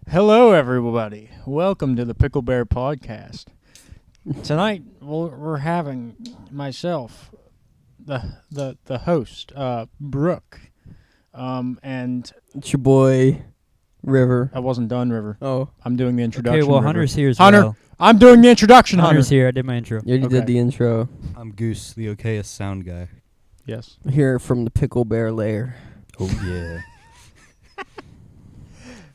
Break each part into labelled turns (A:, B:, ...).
A: Hello, everybody. Welcome to the Picklebear podcast. Tonight, we're having myself, the host, Brooke, and
B: It's your boy, River.
A: I wasn't done, River.
B: Oh,
A: I'm doing the introduction.
C: Okay, well,
A: River.
C: Hunter's here as
A: Hunter,
C: well.
A: I'm doing the introduction,
C: Hunter's
A: Hunter.
C: here. I did my intro.
B: you already
A: Okay.
B: did the intro.
D: I'm Goose, the okayest sound guy.
A: Yes.
B: Here from the Picklebear lair.
D: Oh, yeah.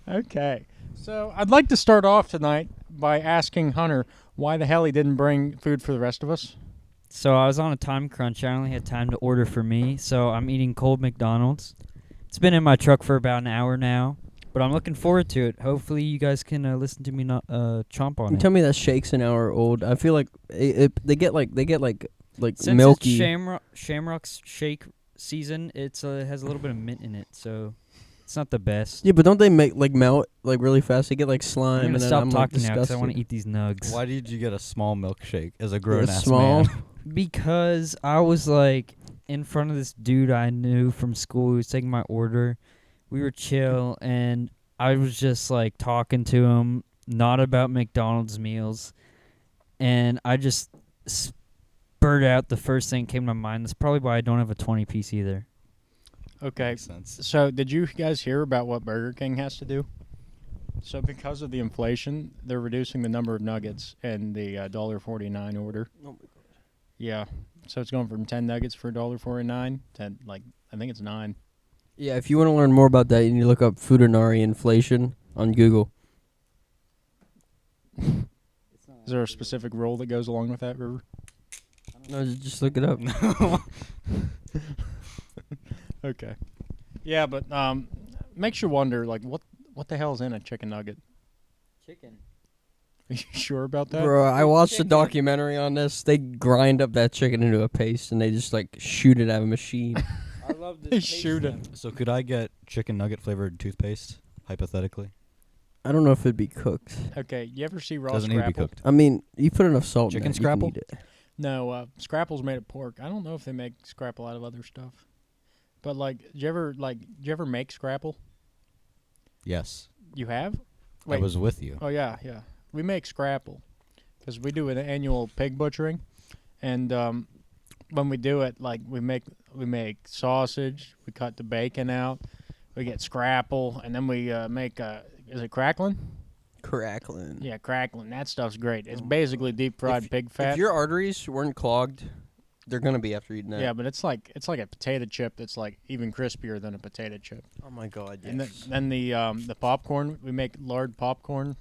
A: Okay. So I'd like to start off tonight by asking Hunter why the hell he didn't bring food for the rest of us.
C: So I was on a time crunch. I only had time to order for me, so I'm eating cold McDonald's. It's been in my truck for about an hour now, but I'm looking forward to it. Hopefully you guys can listen to me not chomp on
B: You
C: it.
B: tell me that shake's an hour old. I feel like they get like
C: Since
B: milky.
C: it's Shamrock's shake season, it's has a little bit of mint in it, so it's not the best.
B: Yeah, but don't they make like melt like really fast? They get like slime.
C: I'm
B: and
C: gonna
B: then
C: stop
B: I'm,
C: talking
B: like,
C: now because I want to
B: disgusted.
C: eat these nugs.
D: Why did you get a small milkshake as a grown-ass
B: small?
D: man?
C: Because I was like in front of this dude I knew from school who was taking my order. We were chill, and I was just like talking to him, not about McDonald's meals, and I just spurred out the first thing that came to my mind. That's probably why I don't have a 20-piece either.
A: Okay.
D: Makes sense.
A: So did you guys hear about what Burger King has to do? So because of the inflation, they're reducing the number of nuggets in the $1.49 order.
B: Oh my God.
A: Yeah. So it's going from 10 nuggets for $1.49 to I think it's 9.
B: Yeah, if you want to learn more about that, you need to look up Foodinari inflation on Google.
A: Is there a specific rule that goes along with that, River?
B: No, just look it up.
A: Okay. Yeah, but makes you wonder, like, what the hell's in a chicken nugget?
C: Chicken.
A: Are you sure about that?
B: Bro, I watched a
C: Chicken.
B: documentary on this. They grind up that chicken into a paste and they just like shoot it out of a machine.
C: I love this.
A: They shoot it.
D: So could I get chicken nugget flavored toothpaste, hypothetically?
B: I don't know if it'd be cooked.
A: Okay, you ever see raw
D: Doesn't need to be
A: scrapple?
D: cooked.
B: I mean, you put enough salt
D: Chicken
B: in that, you can
D: scrapple?
B: eat it.
A: No, scrapple's made of pork. I don't know if they make scrapple out of other stuff. But like, did you ever make scrapple?
D: Yes.
A: You have?
D: I was with you.
A: Oh yeah. We make scrapple because we do an annual pig butchering, and when we do it, like we make sausage. We cut the bacon out. We get scrapple, and then we make is it crackling?
B: Crackling.
A: Yeah, crackling. That stuff's great. It's basically deep fried pig fat.
B: If your arteries weren't clogged, they're gonna be after eating that.
A: Yeah, but it's like a potato chip that's like even crispier than a potato chip.
B: Oh my God. Yes.
A: And then the popcorn, we make lard popcorn.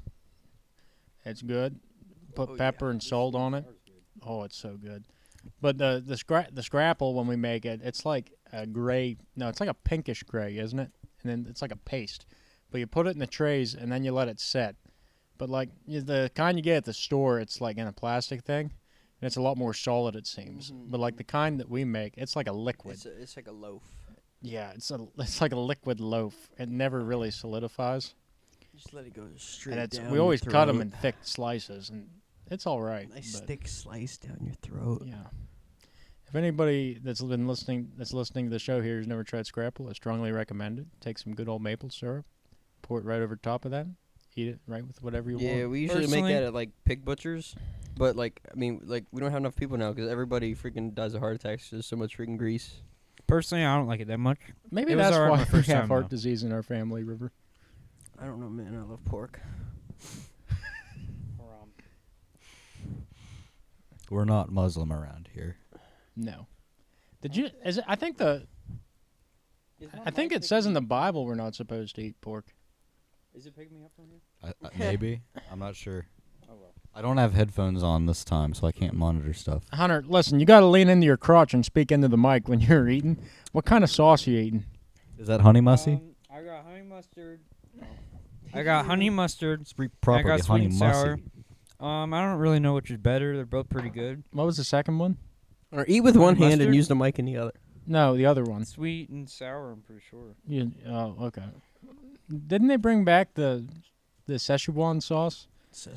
A: It's good. Put pepper and salt on it. Oh, it's so good. But the scrapple when we make it, it's like a gray. No, it's like a pinkish gray, isn't it? And then it's like a paste. But you put it in the trays and then you let it set. But like the kind you get at the store, it's like in a plastic thing, and it's a lot more solid it seems. But like the kind that we make, it's like a liquid.
B: It's like a loaf.
A: Yeah, it's like a liquid loaf. It never really solidifies.
B: Just let it go straight
A: And
B: down.
A: we always cut them in thick slices, and it's all right.
B: Nice
A: but,
B: thick slice down your throat.
A: Yeah. If anybody that's listening to the show here has never tried scrapple, I strongly recommend it. Take some good old maple syrup, pour it right over top of that, eat it right with whatever you
B: Yeah,
A: want.
B: we usually make
C: Personally-
B: that at like pig butchers, but like I mean, like we don't have enough people now because everybody freaking dies of heart attacks. There's so much freaking grease.
C: Personally, I don't like it that much.
A: Maybe
C: It was
A: that's
C: alright
A: why
C: my
A: we
C: first
A: have
C: time,
A: heart
C: though.
A: disease in our family, River.
B: I don't know, man. I love pork.
D: We're not Muslim around here.
A: No. Did you? Is it? I think it says in the Bible we're not supposed to eat pork.
C: Is it picking me up from here?
D: Maybe. I'm not sure.
C: Oh well.
D: I don't have headphones on this time, so I can't monitor stuff.
A: Hunter, listen, you got to lean into your crotch and speak into the mic when you're eating. What kind of sauce you eating?
D: Is that honey mussy?
C: I got honey mustard. I got honey mustard.
D: Speak properly,
C: I got
D: honey
C: sweet and sour.
D: mussy.
C: I don't really know which is better. They're both pretty good.
A: What was the second one?
B: Or eat with one hand and
C: Mustard?
B: use the mic in the other.
A: No, the other one.
C: Sweet and sour, I'm pretty sure.
A: Oh, okay. Didn't they bring back the Szechuan sauce?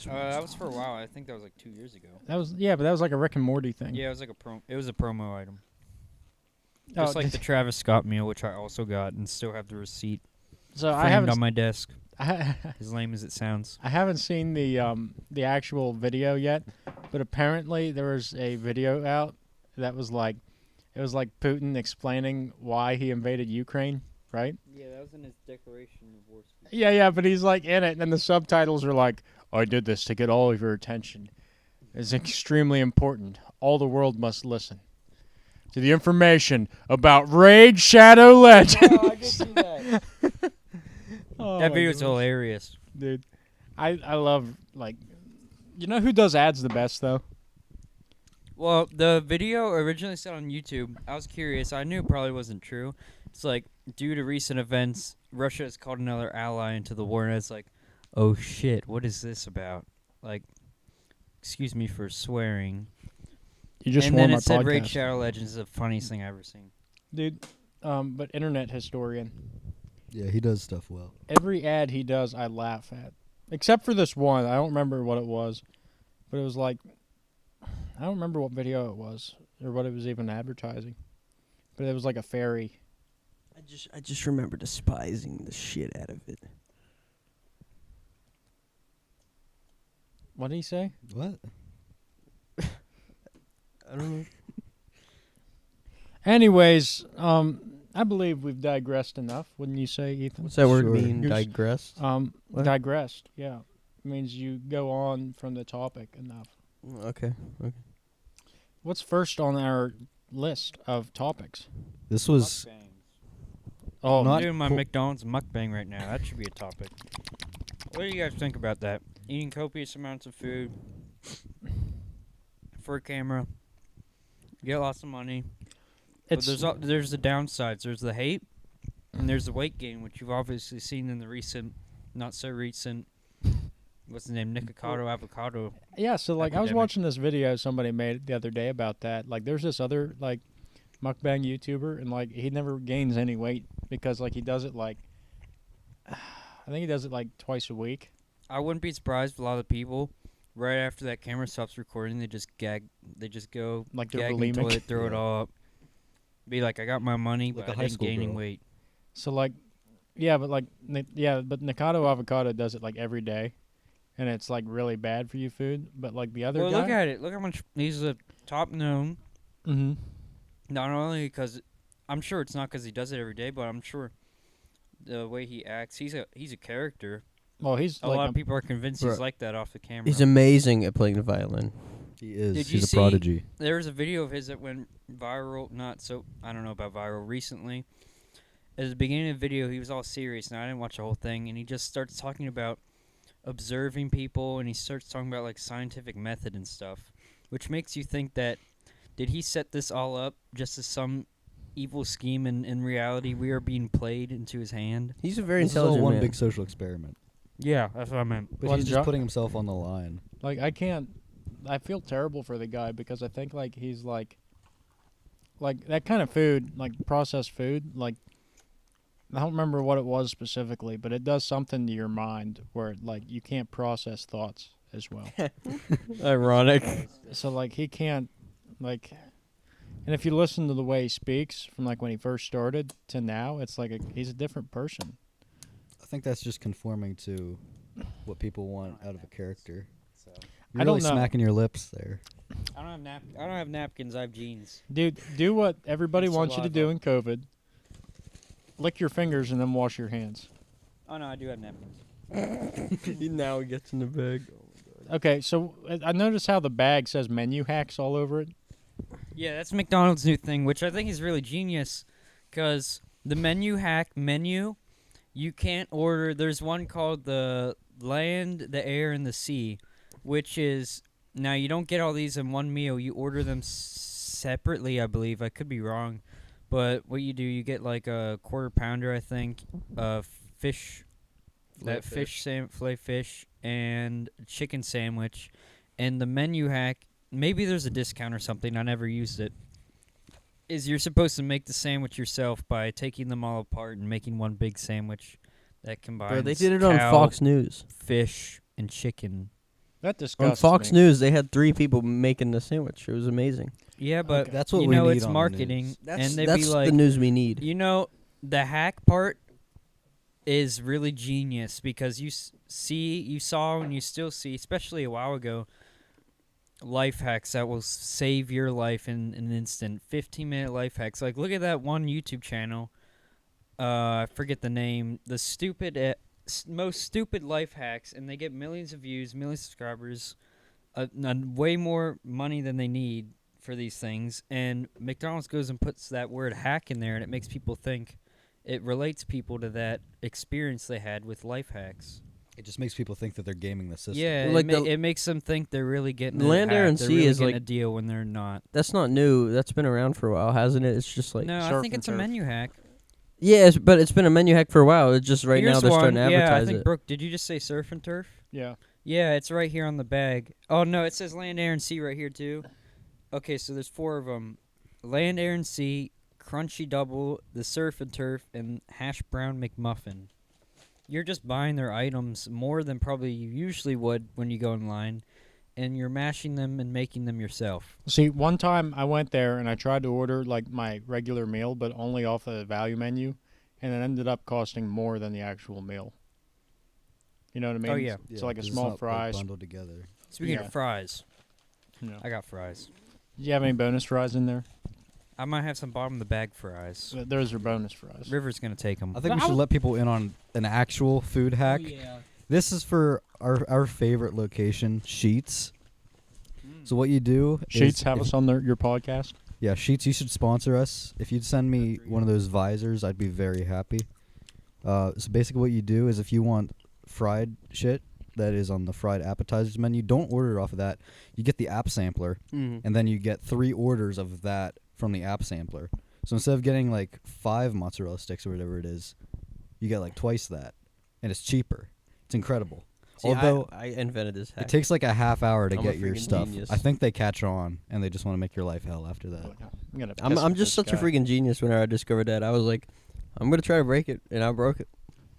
C: That was for a while. I think that was like 2 years ago.
A: But that was like a Rick and Morty thing.
C: Yeah, it was like it was a promo item.
A: Oh,
C: Just like the Travis Scott meal, which I also got and still have the receipt
A: so I
C: framed
A: haven't
C: on my desk. as lame as it sounds.
A: I haven't seen the actual video yet, but apparently there was a video out that was like, it was like Putin explaining why he invaded Ukraine, right?
C: Yeah, that was in his declaration of war speech.
A: Yeah, but he's like in it, and then the subtitles are like, "I did this to get all of your attention. It's extremely important. All the world must listen to the information about Raid Shadow Legends."
C: Oh, I did see that.
A: Oh
C: That
A: my
C: video was
A: goodness.
C: hilarious.
A: Dude. I love, like, you know who does ads the best though?
C: Well, the video originally said on YouTube, I was curious. I knew it probably wasn't true. It's like, due to recent events, Russia has called another ally into the war, and it's like, oh shit, what is this about? Like, excuse me for swearing.
A: You just
C: And
A: swore
C: then
A: my
C: it said
A: podcast.
C: Raid Shadow Legends is the funniest thing I've ever seen.
A: Dude, but internet historian.
D: Yeah, he does stuff well.
A: Every ad he does, I laugh at. Except for this one. I don't remember what it was. But it was like, I don't remember what video it was or what it was even advertising. But it was like a fairy.
B: I just remember despising the shit out of it.
A: What did he say?
D: What?
B: I don't know.
A: Anyways, I believe we've digressed enough, wouldn't you say, Ethan?
B: What's that word
D: Sure.
B: mean?
A: Goose.
B: Digress? What?
A: Digressed, yeah. It means you go on from the topic enough.
B: Okay.
A: What's first on our list of topics?
D: This was
A: Oh,
D: Not
C: I'm doing my
D: cool.
C: McDonald's mukbang right now. That should be a topic. What do you guys think about that? Eating copious amounts of food for a camera. You get lots of money. But
A: it's
C: there's the downsides. There's the hate, and there's the weight gain, which you've obviously seen in the recent, not so recent, what's the name, Nikocado Avocado.
A: yeah. So like, I was
C: epidemic.
A: watching this video somebody made the other day about that. Like, there's this other like mukbang YouTuber, and like he never gains any weight because like he does it like, I think he does it like twice a week.
C: I wouldn't be surprised if a lot of people, right after that camera stops recording, they just gag. They just go
A: Like they're
C: gag until
A: bulimic.
C: they throw it all up. Be like, I got my money,
D: Like
C: but
D: a
C: I
D: high
C: didn't
D: school
C: gain any
D: girl.
C: weight.
A: So like, yeah, but like, but Nikocado Avocado does it like every day, and it's like really bad for you food. But like the other
C: Well,
A: guy,
C: look at it. Look how much he's a top known.
A: mm-hmm.
C: Not only because I'm sure it's not because he does it every day, but I'm sure the way he acts, he's a character.
A: Well, he's
C: A
A: like
C: lot of people are convinced he's
B: Bruh.
C: like that off the camera.
B: He's amazing at playing the violin.
D: He is.
C: Did you
D: He's a
C: see-
D: prodigy.
C: There was a video of his that went viral. Not so. I don't know about viral recently. At the beginning of the video, he was all serious, and I didn't watch the whole thing. And he just starts talking about observing people, and he starts talking about like scientific method and stuff, which makes you think that did he set this all up just as some evil scheme, and in reality, we are being played into his hand.
B: He's a very
D: This is all
B: intelligent
D: one
B: man.
D: big social experiment.
C: Yeah, that's what I meant.
D: But
A: Well,
D: he's
A: Jo-
D: just putting himself on the line.
A: Like I feel terrible for the guy because I think like he's like that kind of food, like processed food, like I don't remember what it was specifically, but it does something to your mind where like you can't process thoughts as well.
B: Ironic.
A: So like he can't like, and if you listen to the way he speaks from like when he first started to now, it's like he's a different person.
D: I think that's just conforming to what people want out of a character. You're
A: I don't
D: really
A: know.
D: smacking your lips there.
C: I don't have napkins. I have jeans.
A: Dude, do what everybody
C: And
A: wants you to do in
C: saliva.
A: COVID. Lick your fingers and then wash your hands.
C: Oh no, I do have napkins.
B: Now he gets in the bag.
A: Okay, so I noticed how the bag says menu hacks all over it.
C: Yeah, that's McDonald's new thing, which I think is really genius, because the menu, you can't order. There's one called the land, the air, and the sea, which is now you don't get all these in one meal. You order them separately, I believe. I could be wrong, but what you do, you get like a quarter pounder, I think, fish. That filet fish and chicken sandwich, and the menu hack. Maybe there's a discount or something. I never used it. Is you're supposed to make the sandwich yourself by taking them all apart and making one big sandwich that combines.
B: Bro, they did it on
C: cow,
B: Fox News.
C: fish, and chicken.
A: That
B: On
A: disgusts
B: Fox
A: me.
B: News, they had 3 people making the sandwich. It was amazing.
C: Yeah, but
A: Okay.
D: That's what
C: you
D: we
C: know
D: need
C: it's
D: on the
C: marketing,
D: news.
C: and they'd
B: That's
C: be like,
B: the news we need.
C: you know, the hack part. is really genius because you saw and you still see, especially a while ago, life hacks that will save your life in an instant. 15-minute life hacks. Like, look at that one YouTube channel. I forget the name. The most stupid life hacks, and they get millions of views, millions of subscribers, way more money than they need for these things. And McDonald's goes and puts that word hack in there, and it makes people think. It relates people to that experience they had with life hacks.
D: It just makes people think that they're gaming the system.
C: Yeah,
B: Well,
C: it makes them think they're really getting
B: Land, Air, and
C: they're
B: Sea
C: really
B: is
C: getting
B: like
C: a deal when they're not.
B: That's not new. That's been around for a while, hasn't it? It's just like
C: No, I
A: surf
C: think
A: and
C: it's a
A: turf.
C: menu hack.
B: yeah, but it's been a menu hack for a while. It's just right now
C: Here's
B: they're
C: one.
B: starting to
C: Yeah, I
B: advertise
C: think
B: it.
C: Brooke, did you just say surf and turf?
A: Yeah.
C: Yeah, it's right here on the bag. Oh no, it says Land, Air, and Sea right here too. Okay, so there's 4 of them: Land, Air, and Sea, Crunchy Double, the Surf and Turf, and Hash Brown McMuffin. You're just buying their items more than probably you usually would when you go in line, and you're mashing them and making them yourself.
A: See, one time I went there and I tried to order like my regular meal, but only off the value menu, and it ended up costing more than the actual meal. You know what I mean?
C: Oh, yeah.
A: It's like a
D: 'cause
A: small
D: not, like,
A: fries.
D: bundled together.
C: Speaking
A: Yeah.
C: of fries,
A: No.
C: I got fries.
A: Do you have any bonus fries in there?
C: I might have some bottom of the bag fries.
A: Those are bonus fries.
C: River's gonna take them.
D: I think we should let people in on an actual food hack.
C: yeah.
D: This is for our favorite location, Sheets. So what you do
A: Sheets
D: is
A: have
D: if-
A: us on your podcast.
D: Yeah, Sheets, you should sponsor us. If you'd send me one of those visors, I'd be very happy. So basically what you do is if you want fried shit that is on the fried appetizers menu, don't order it off of that. You get the app sampler, and then you get 3 orders of that from the app sampler. So instead of getting like 5 mozzarella sticks or whatever it is, you get like twice that. And it's cheaper. It's incredible.
B: See,
D: Although
B: I invented this hack.
D: it takes like a half hour to
B: I'm a
D: get your
B: freaking
D: stuff.
B: genius.
D: I think they catch on and they just want to make your life hell after that.
B: I'm just such a freaking genius. Whenever I discovered that, I was like, I'm gonna try to break it, and I broke it.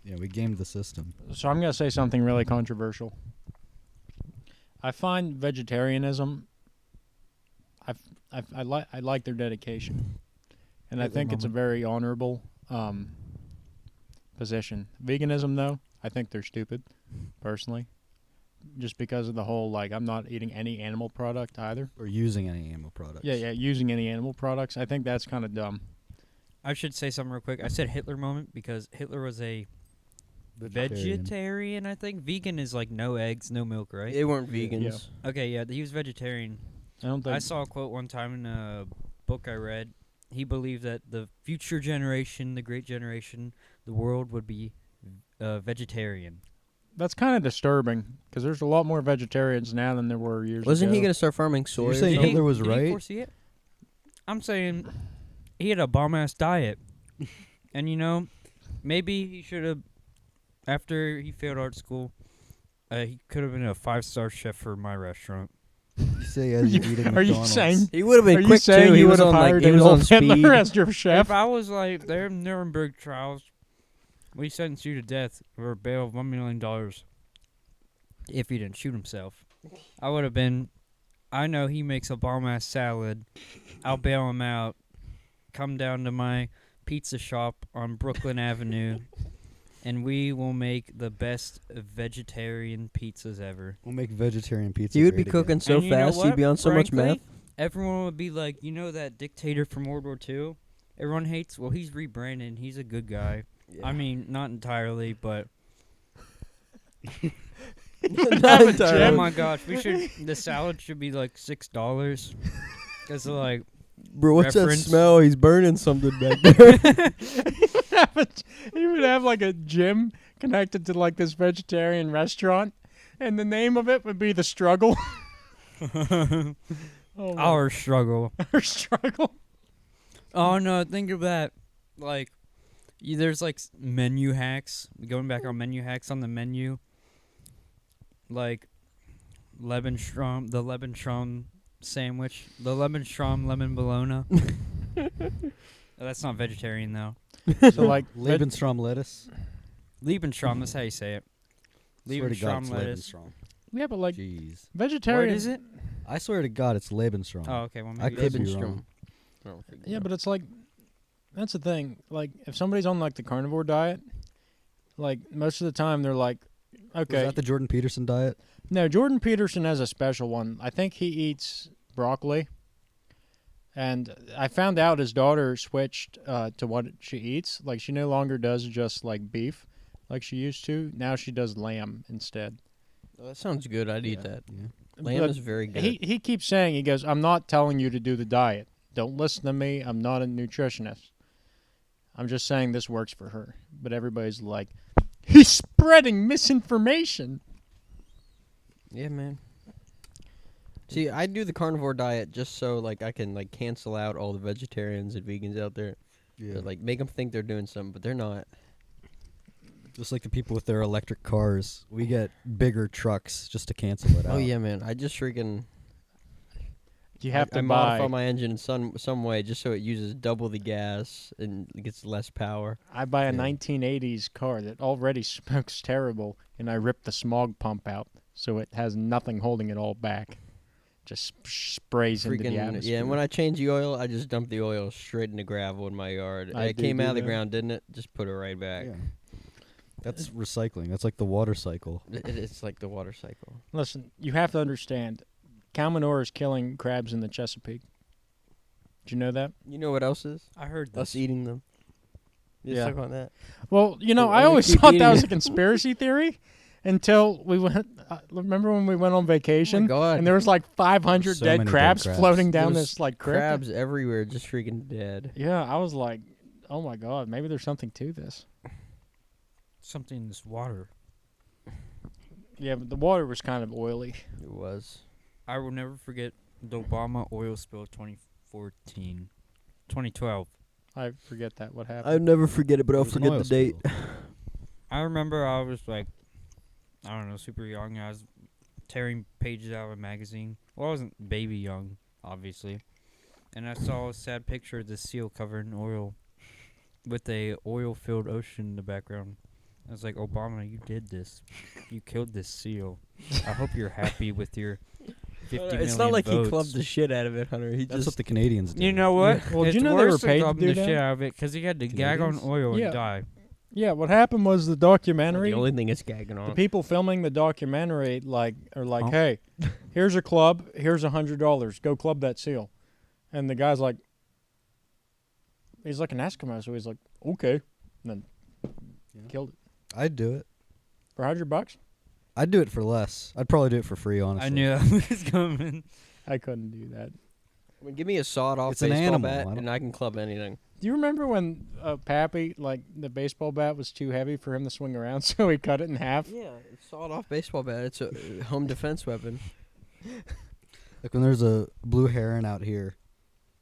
D: Yeah, we gamed the system.
A: So I'm gonna say something really controversial. I find vegetarianism. I like their dedication, and I
C: Wait,
A: think it's a
C: moment.
A: very honorable position. Veganism, though, I think they're stupid, personally, just because of the whole like I'm not eating any animal product either.
D: Or using any animal products.
A: Yeah, using any animal products. I think that's kind of dumb.
C: I should say something real quick. I said Hitler moment because Hitler was a
D: Vegetarian.
C: vegetarian, I think. Vegan is like no eggs, no milk, right?
B: They weren't vegans.
C: Okay, yeah, he was vegetarian.
A: I don't think.
C: I saw a quote one time in a book I read. He believed that the future generation, the great generation, the world would be vegetarian.
A: That's kind of disturbing because there's a lot more vegetarians now than there were years
B: Wasn't
A: ago.
B: he gonna start farming soy?
D: You're
B: or
D: saying
B: something?
D: Hitler was
C: Did he
D: right?
C: foresee it? I'm saying he had a bomb-ass diet. And, you know, maybe he should have, after he failed art school, he could have been a 5-star chef for my restaurant.
D: You say as you're eating
A: Are you
D: McDonald's.
A: saying?
B: He would have
A: Are
B: been
A: you
B: quick
A: saying
B: too.
A: he
B: He
A: would
B: was
A: have
B: on
A: hired
B: he was on
A: Adolf Hitler
B: speed.
A: as your chef?
C: If I was like, they're Nuremberg trials, we sentence you to death for a bail of $1 million if he didn't shoot himself. I would have been, I know he makes a bomb-ass salad. I'll bail him out. Come down to my pizza shop on Brooklyn Avenue, and we will make the best vegetarian pizzas ever.
D: We'll make vegetarian pizza.
B: He would be
D: great
B: cooking
D: again.
B: so
C: And you know
B: fast. He'd
C: what?
B: be on so much
C: Frankly,
B: meth.
C: Everyone would be like, you know that dictator from World War II? Everyone hates? Well, he's rebranded. He's a good guy. I mean, not entirely, but...
B: Not
C: Oh
B: entirely.
C: my gosh, the salad should be like $6. Because like,
B: Bro, what's
C: reference.
B: that smell? He's burning something back there.
A: He would have like a gym connected to like this vegetarian restaurant, and the name of it would be The Struggle. Oh my-
C: our struggle.
A: Our Struggle.
C: Oh no, think of that. Like, there's like menu hacks. Going back on menu hacks on the menu. Like, the Lebenstraum sandwich. The Lebenstraum lemon bologna. That's not vegetarian though.
A: So like
D: Lebensraum lettuce.
C: Lebenstraum, that's how you say it.
D: Swear to God,
C: Lebenstraum
D: it's
C: lettuce.
D: Lebensraum.
A: yeah, but like
D: Jeez.
A: vegetarian.
C: What is it?
D: I swear to God, it's Lebensraum.
C: Oh, okay. Well,
D: I
C: maybe
D: could
C: it
D: be
C: is.
D: wrong.
A: Yeah, but it's like that's the thing. Like if somebody's on like the carnivore diet, Like most of the time, they're like,
D: Was
A: okay,
D: that the Jordan Peterson diet?
A: no, Jordan Peterson has a special one. I think he eats broccoli. And I found out his daughter switched to what she eats. Like, she no longer does just, like, beef like she used to. Now she does lamb instead.
B: Oh, that sounds good. I'd eat that.
D: Yeah.
B: Lamb
A: But
B: is very good.
A: he keeps saying, he goes, I'm not telling you to do the diet. Don't listen to me. I'm not a nutritionist. I'm just saying this works for her. But everybody's like, he's spreading misinformation.
B: Yeah, man. See, I do the carnivore diet just so like I can like cancel out all the vegetarians and vegans out there.
D: Yeah.
B: To, like make them think they're doing something, but they're not.
D: Just like the people with their electric cars. We get bigger trucks just to cancel it out.
B: Oh yeah, man. I just freaking
A: You have
B: I
A: to
B: modify
A: buy.
B: my engine in some way just so it uses double the gas and gets less power.
A: I buy a
D: Yeah.
A: 1980s car that already smokes terrible, and I rip the smog pump out so it has nothing holding it all back. Just sprays into the atmosphere.
B: Yeah, and when I change the oil, I just dump the oil straight in the gravel in my yard.
A: I
B: It
A: do
B: came
A: do
B: out of the
A: that.
B: ground, didn't it? Just put it right back.
D: Yeah. That's recycling. That's like the water cycle.
B: It's like the water cycle.
A: Listen, you have to understand, cow manure is killing crabs in the Chesapeake. Did you know that?
B: You know what else is?
C: I heard
B: Us
C: this.
B: eating them. You
A: Yeah.
B: stuck on that?
A: Well, you know,
B: Well,
A: I
B: we
A: always
B: keep
A: thought
B: eating
A: that was
B: it.
A: a conspiracy theory until we went. Remember when we went on vacation
B: God.
A: and there was like 500
D: So
A: dead
D: many dead
A: crabs
D: crabs.
A: floating
B: There
A: down
B: was
A: this like creek?
B: Crabs everywhere, just freaking dead.
A: Yeah, I was like, oh my god, maybe there's something to this.
C: Something in this water.
A: Yeah, but the water was kind of oily.
B: It was.
C: I will never forget the Obama oil spill 2012.
A: I forget that what happened.
B: I'll never forget it, but
D: It
B: I'll
D: was an
B: forget
D: oil
B: the date.
D: spill.
C: I remember I was like, I don't know, super young. I was tearing pages out of a magazine. Well, I wasn't baby young, obviously. And I saw a sad picture of the seal covered in oil with a oil-filled ocean in the background. I was like, Obama, you did this. You killed this seal. I hope you're happy with your 50 million
B: It's not like
C: votes.
B: he clubbed the shit out of it, Hunter. He
D: That's
B: just
D: what the Canadians do.
C: You know what?
A: Well, did
C: it's
A: you know they were
C: worse than
A: paid to
C: clubbing
A: do
C: the
A: that?
C: shit out of it because he had to gag on
D: Canadians?
C: oil
A: Yeah.
C: and die.
A: Yeah, what happened was the documentary.
B: the only thing it's gagging
A: The
B: on.
A: people filming the documentary are like,
C: Oh.
A: hey, here's a club, here's $100, go club that seal, and the guy's like, he's like an Eskimo, so he's like, okay, and then
D: Yeah.
A: killed it
D: I'd do it.
A: for $100.
D: I'd do it for less. I'd probably do it for free, honestly.
C: I knew that was coming.
A: I couldn't do that.
B: I mean, give me a sawed-off
D: It's an
B: baseball
D: animal,
B: bat,
D: I don't-
B: and I can club anything.
A: Do you remember when Pappy, like, the baseball bat was too heavy for him to swing around, so he cut it in half?
B: Yeah, it's sawed-off baseball bat. It's a home defense weapon.
D: Like when there's a blue heron out here,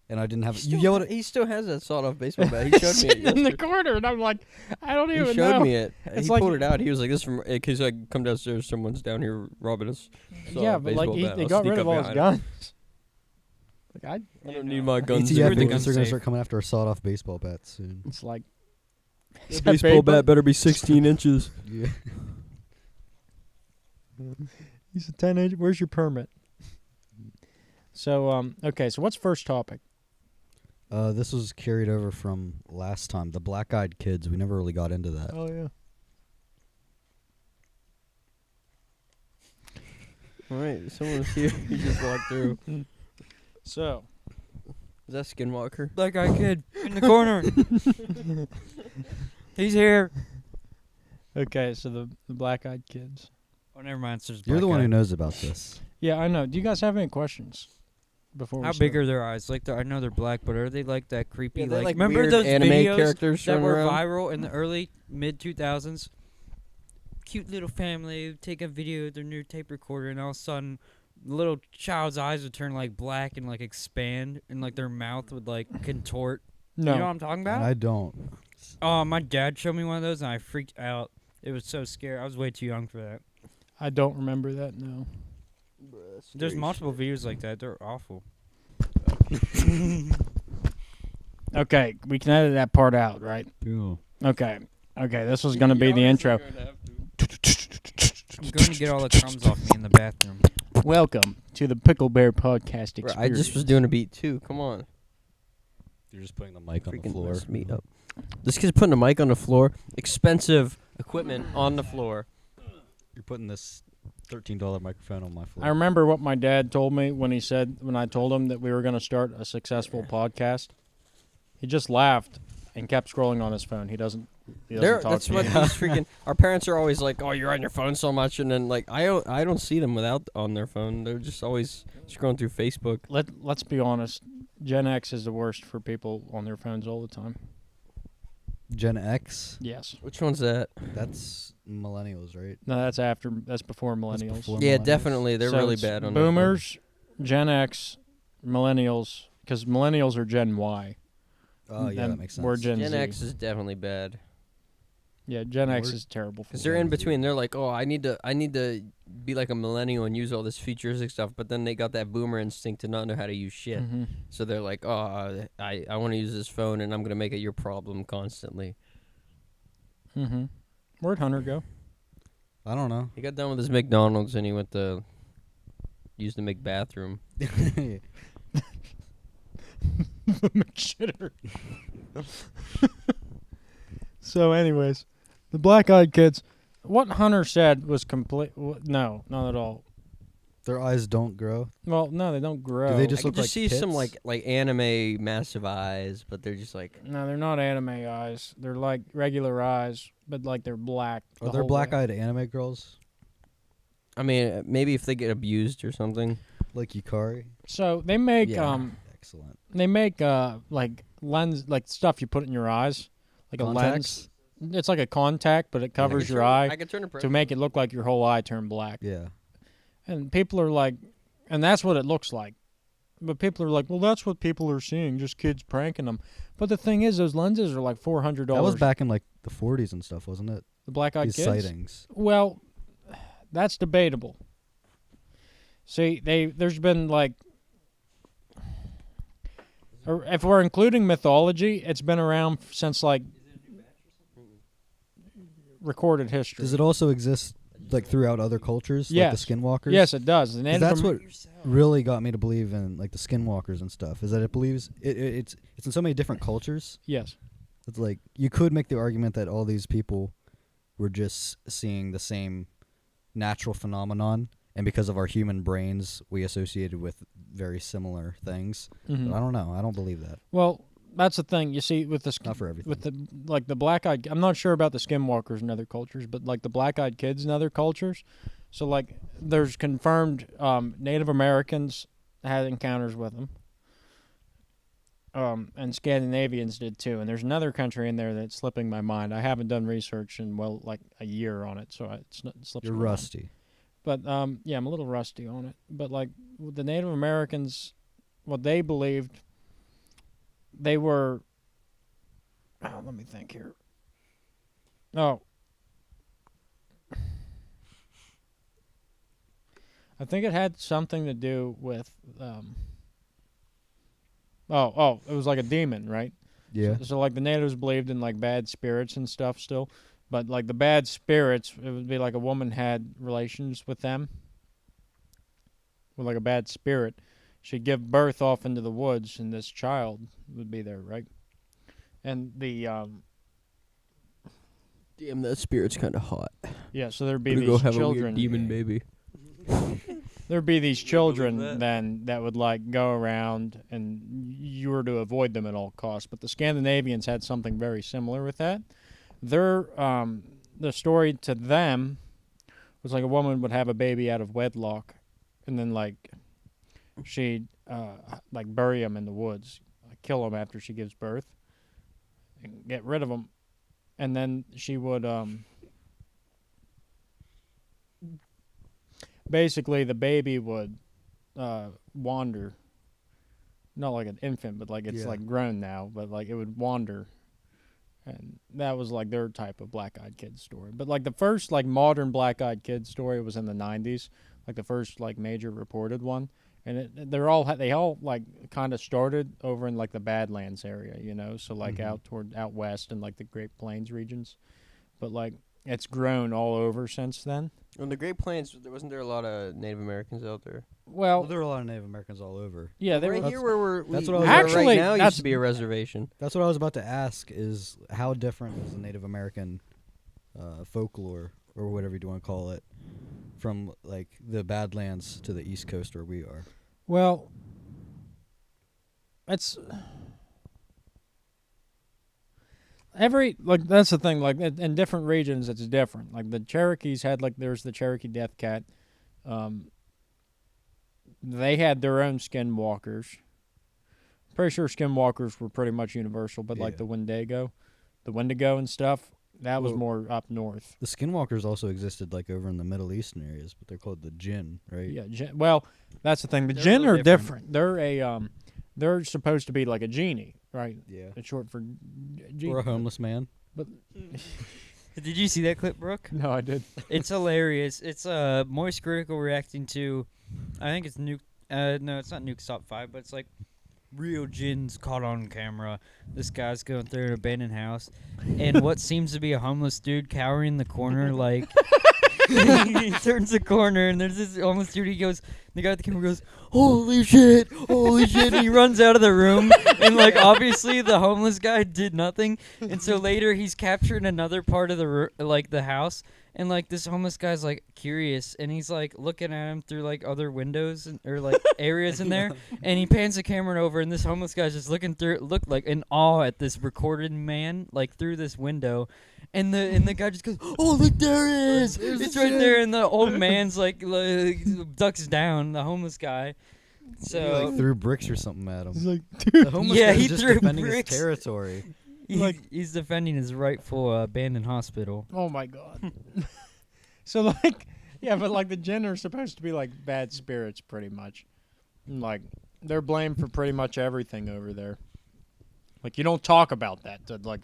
D: and I didn't have.
B: He
D: You
B: still
D: yelled
B: ha-
D: at.
B: He still has that sawed-off baseball bat. He showed me it
A: Sitting in the
B: yesterday.
A: corner, and I'm like, I don't even
B: He showed
A: know.
B: me it.
A: It's
B: He
A: like-
B: pulled it out. He was like, "This from because I come downstairs. Someone's down here robbing us."
A: Yeah, but like, they got rid of all his guns. Like,
B: I don't need my guns.
D: ATF
C: were the
B: everywhere.
C: guns
D: agents are gonna
C: safe?
D: start coming after our sawed-off baseball bats soon.
A: It's like,
B: The
A: Is that
B: baseball
A: paper?
B: bat better be 16 inches.
D: Yeah.
A: He's a 10-inch. Where's your permit? So, okay. So, what's first topic?
D: This was carried over from last time. The black-eyed kids. We never really got into that.
A: Oh yeah.
B: All right, someone's here. He just walked through.
A: So,
B: Is that Skinwalker?
C: Black guy kid in the corner. He's here.
A: okay. So the black-eyed kids.
C: Oh, never mind. It's just
D: You're the
C: black
D: one
C: guy.
D: who knows about this.
A: Yeah, I know. Do you guys have any questions? Before we
C: How big
A: start?
C: are their eyes? Like, I know they're black, but are they like that creepy?
B: Yeah, they're like
C: remember
B: weird
C: those
B: anime
C: videos
B: characters
C: that
B: running
C: were
B: around?
C: viral in the early mid 2000s? Cute little family would take a video with their new tape recorder, and all of a sudden, the little child's eyes would turn like black and like expand, and like their mouth would like contort.
A: No.
C: You know what I'm talking about?
D: I don't.
C: Oh, my dad showed me one of those, and I freaked out. It was so scary. I was way too young for that.
A: I don't remember that. No.
C: There's multiple videos like that. They're awful.
A: Okay, we can edit that part out, right?
D: Yeah.
A: Okay. Okay, this was gonna be the intro.
C: I'm going to get all the crumbs off me in the bathroom.
A: Welcome to the Picklebear podcast experience.
B: I just was doing a beat too. Come on.
D: You're just putting the mic on the
B: Freaking
D: floor.
B: messed me up. This kid's putting a mic on the floor. Expensive equipment on the floor.
D: You're putting this $13 microphone on my floor.
A: I remember what my dad told me when I told him that we were going to start a successful podcast. He just laughed and kept scrolling on his phone. He doesn't talk
B: That's
A: to
B: what
A: me.
B: these freaking. Our parents are always like, "Oh, you're on your phone so much," and then like I don't see them without on their phone. They're just always scrolling through Facebook.
A: Let's be honest. Gen X is the worst for people on their phones all the time.
D: Gen X?
A: Yes.
B: Which one's that?
D: That's millennials, right?
A: No, that's before millennials.
D: before
B: Yeah,
D: millennials.
B: definitely. They're
A: So
B: really
A: it's
B: bad on their phone.
A: boomers, Gen X, millennials, because millennials are Gen Y.
D: Oh, yeah,
A: and
D: that makes sense.
A: We're Gen
B: Gen
A: Z.
B: X is definitely bad.
A: Yeah, Gen X
D: We're-
A: is terrible for
B: Because they're in
D: Gen Z.
B: between. They're like, oh, I need to be like a millennial and use all this futuristic stuff. But then they got that boomer instinct to not know how to use shit.
A: Mm-hmm.
B: So they're like, oh, I want to use this phone and I'm going to make it your problem constantly.
A: Mm-hmm. Where'd Hunter go?
D: I don't know.
B: He got done with his McDonald's and he went to use the McBathroom.
A: McShitter. So, anyways, the Black-Eyed Kids. What Hunter said was complete. No, not at all.
D: Their eyes don't grow.
A: Well, no, they don't grow.
D: Do they just
B: I
D: look
B: could
D: like
B: just see some
D: pits?
B: like anime massive eyes, but they're just like
A: No, they're not anime eyes. They're like regular eyes, but like they're black.
D: Are
A: the
D: there
A: whole way.
D: black-eyed anime girls
B: I mean, maybe if they get abused or something.
D: like Yukari?
A: So they make
B: Yeah.
D: Excellent.
A: they make like lens, like stuff you put in your eyes, like a lens.
D: Contacts?
A: It's like a contact, but it covers your eye
B: I could turn
A: to make it look like your whole eye turned black.
D: Yeah.
A: And people are like, and that's what it looks like. But people are like, well, that's what people are seeing, just kids pranking them. But the thing is, those lenses are like $400.
D: That was back in like the 40s and stuff, wasn't it?
A: The Black-Eyed
D: These
A: Kids.
D: sightings.
A: Well, that's debatable. See, there's been like, or if we're including mythology, it's been around since like recorded history.
D: Does it also exist like throughout other cultures,
A: Yes.
D: like the skinwalkers?
A: Yes, it does. The
D: 'Cause
A: Native
D: that's
A: Amer-
D: what really got me to believe in like the skinwalkers and stuff. Is that it believes it's in so many different cultures.
A: Yes.
D: It's like you could make the argument that all these people were just seeing the same natural phenomenon, and because of our human brains, we associated with very similar things.
A: Mhm.
D: But I don't know. I don't believe that.
A: Well, that's the thing. You see, with the
D: Not for everything.
A: with the black-eyed, I'm not sure about the skinwalkers in other cultures, but like the black-eyed kids in other cultures. So like, there's confirmed Native Americans had encounters with them. And Scandinavians did too. And there's another country in there that's slipping my mind. I haven't done research in like a year on it, so it slips.
D: You're
A: my mind.
D: rusty.
A: But yeah, I'm a little rusty on it. But like with the Native Americans, what they believed, they were. Oh, let me think here. Oh, I think it had something to do with. It was like a demon, right?
D: Yeah.
A: So like the natives believed in like bad spirits and stuff still, but like the bad spirits, it would be like a woman had relations with them, with like a bad spirit. She'd give birth off into the woods, and this child would be there, right? And the
B: Damn, that spirit's kind of hot.
A: yeah, so there'd be
B: Gonna
A: these
B: go have
A: children.
B: a weird demon baby.
A: There'd be these children
B: that.
A: then that would like go around, and you were to avoid them at all costs. But the Scandinavians had something very similar with that. Their the story to them was like a woman would have a baby out of wedlock, and then like she'd like bury him in the woods, like, kill him after she gives birth, and get rid of him, and then she would basically the baby would wander, not like an infant, but like it's
D: Yeah.
A: like grown now, but like it would wander, and that was like their type of Black-Eyed Kids story. But like the first like modern Black-Eyed Kids story was in the 90s, like the first like major reported one, and they all like kind of started over in like the Badlands area, you know, so like out west and like the Great Plains regions, but like it's grown all over since then.
B: On the Great Plains, wasn't there a lot of Native Americans out there?
A: Well,
D: Well, there were a lot of Native Americans all over.
A: yeah, they
B: right
A: were.
B: here where
D: that's
B: we
D: what I was-
B: are
A: Actually,
B: right now
A: that's-
B: used to be a reservation.
D: That's what I was about to ask. Is how different is the Native American folklore or whatever you want to call it, from like the Badlands to the East Coast where we are.
A: Well, it's that's the thing. Like in different regions, it's different. Like the Cherokees had there's the Cherokee Death Cat. They had their own skinwalkers. Pretty sure skinwalkers were pretty much universal, but like
D: Yeah.
A: the Wendigo and stuff, that was
D: Well,
A: more up north.
D: The skinwalkers also existed like over in the Middle Eastern areas, but they're called the jinn, right?
A: Yeah, well, that's the thing. The
C: They're a
A: jinn
C: little
A: are different. They're supposed to be like a genie, right?
D: Yeah.
A: It's short for genie.
D: Or a homeless man.
A: But
C: Did you see that clip, Brooke?
A: no, I did.
C: It's hilarious. It's Moist Critical reacting to, I think it's Nuke. No, it's not Nuke Stop 5, but it's like real gins caught on camera. This guy's going through an abandoned house, and what seems to be a homeless dude cowering in the corner, like. He turns the corner and there's this homeless dude. He goes, the guy at the camera goes, holy shit, and he runs out of the room. And like obviously the homeless guy did nothing. And so later he's captured in another part of the house. And like this homeless guy's like curious, and he's like looking at him through like other windows or like areas in there. And he pans the camera over, and this homeless guy's just looked like in awe at this recorded man like through this window. And the guy just goes, oh look, there it is! It's right there. And the old man's like ducks down, the homeless guy.
D: He,
C: So
D: like threw bricks or something at him.
A: He's like,
D: The homeless
C: Yeah,
D: guy's
C: he
D: just
C: threw
D: defending
C: bricks.
D: his territory.
C: he's defending his rightful abandoned hospital.
A: oh my god. So like, yeah, but like the jinn are supposed to be like bad spirits, pretty much. And, like they're blamed for pretty much everything over there. Like you don't talk about that to like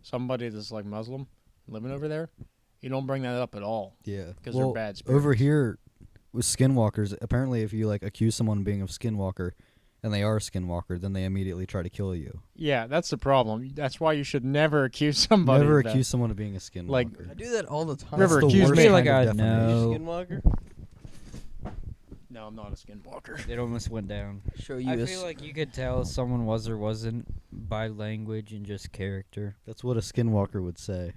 A: somebody that's like Muslim living over there. You don't bring that up at all.
D: Yeah.
A: Because they're bad spirits.
D: Over here with skinwalkers, apparently if you like accuse someone of being a skinwalker and they are a skinwalker, then they immediately try to kill you.
A: Yeah, that's the problem. That's why you should never accuse somebody.
D: Never
A: of that.
D: accuse someone of being a skinwalker.
A: Like,
B: I do that all the time.
A: River,
D: That's the
A: accuse
D: worst
A: me.
C: I feel like
D: kind
C: I
D: of
C: know.
B: Skinwalker.
A: No, I'm not a skinwalker.
C: It almost went down.
B: Show you
C: I
B: a
C: feel like you could tell if someone was or wasn't by language and just character.
D: That's what a skinwalker would say.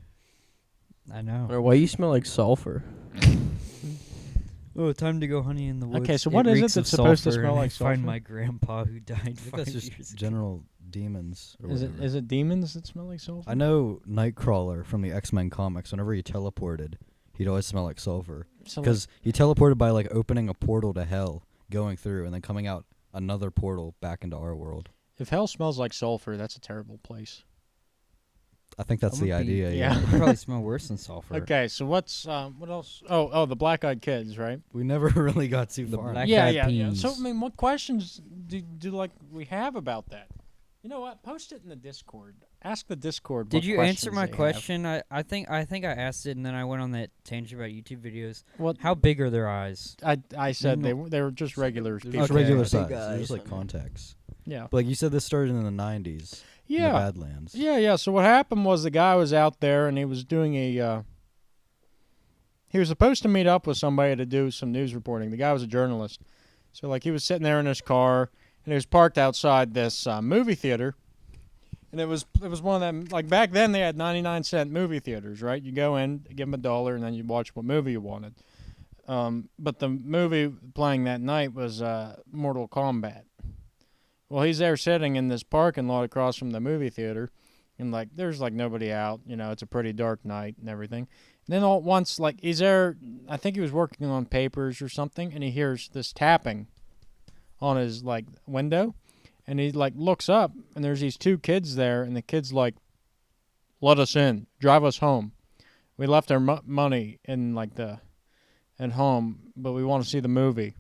C: I know.
B: Or why you smell like sulfur?
C: Oh, time to go hunting in the woods.
A: Okay, so what is it
C: reeks
A: that's
C: of
A: supposed to
C: sulfur,
A: smell
C: and
A: like
C: I find
A: sulfur?
C: my grandpa who died
D: I think
C: 5
D: that's
C: years
D: just
C: ago.
D: general demons. Or
A: Is it
D: whatever.
A: is it demons that smell like sulfur?
D: I know Nightcrawler from the X-Men comics. Whenever he teleported, he'd always smell like sulfur.
A: So, like,
D: Because he teleported by like opening a portal to hell, going through, and then coming out another portal back into our world.
A: if hell smells like sulfur, that's a terrible place.
D: I think that's
C: That
D: the
C: would be-
D: idea.
A: yeah.
C: It would probably smell worse than sulfur.
A: Okay, so what's what else? Oh, the black-eyed kids, right?
D: We never really got too
C: The
D: far.
C: black-
A: Yeah,
C: eyed
A: yeah. So I
C: peas.
A: mean, what questions do like we have about that? You know what? Post it in the Discord. Ask the Discord.
C: Did
A: what
C: you answer
A: questions
C: my
A: they have.
C: question? I think I asked it, and then I went on that tangent about YouTube videos.
A: What
C: How big are their eyes?
A: I said
C: No.
A: they were just regular
D: They're
A: people.
D: just regular
B: Big
D: size. They're
B: eyes
D: just like
B: on there.
D: contacts.
A: Yeah.
D: But like you said, this started in the 90s. In the
A: Yeah.
D: Badlands.
A: Yeah. So what happened was the guy was out there and he was doing he was supposed to meet up with somebody to do some news reporting. The guy was a journalist. So like he was sitting there in his car and he was parked outside this movie theater. And it was one of them, like back then they had 99-cent movie theaters, right? You go in, give them $1, and then you watch what movie you wanted. But the movie playing that night was Mortal Kombat. Well, he's there sitting in this parking lot across from the movie theater, and like there's like nobody out. You know, it's a pretty dark night and everything. And then all at once, like he's there. I think he was working on papers or something, and he hears this tapping on his like window, and he like looks up, and there's these two kids there, and the kids like, "Let us in, drive us home. We left our money in like at home, but we want to see the movie."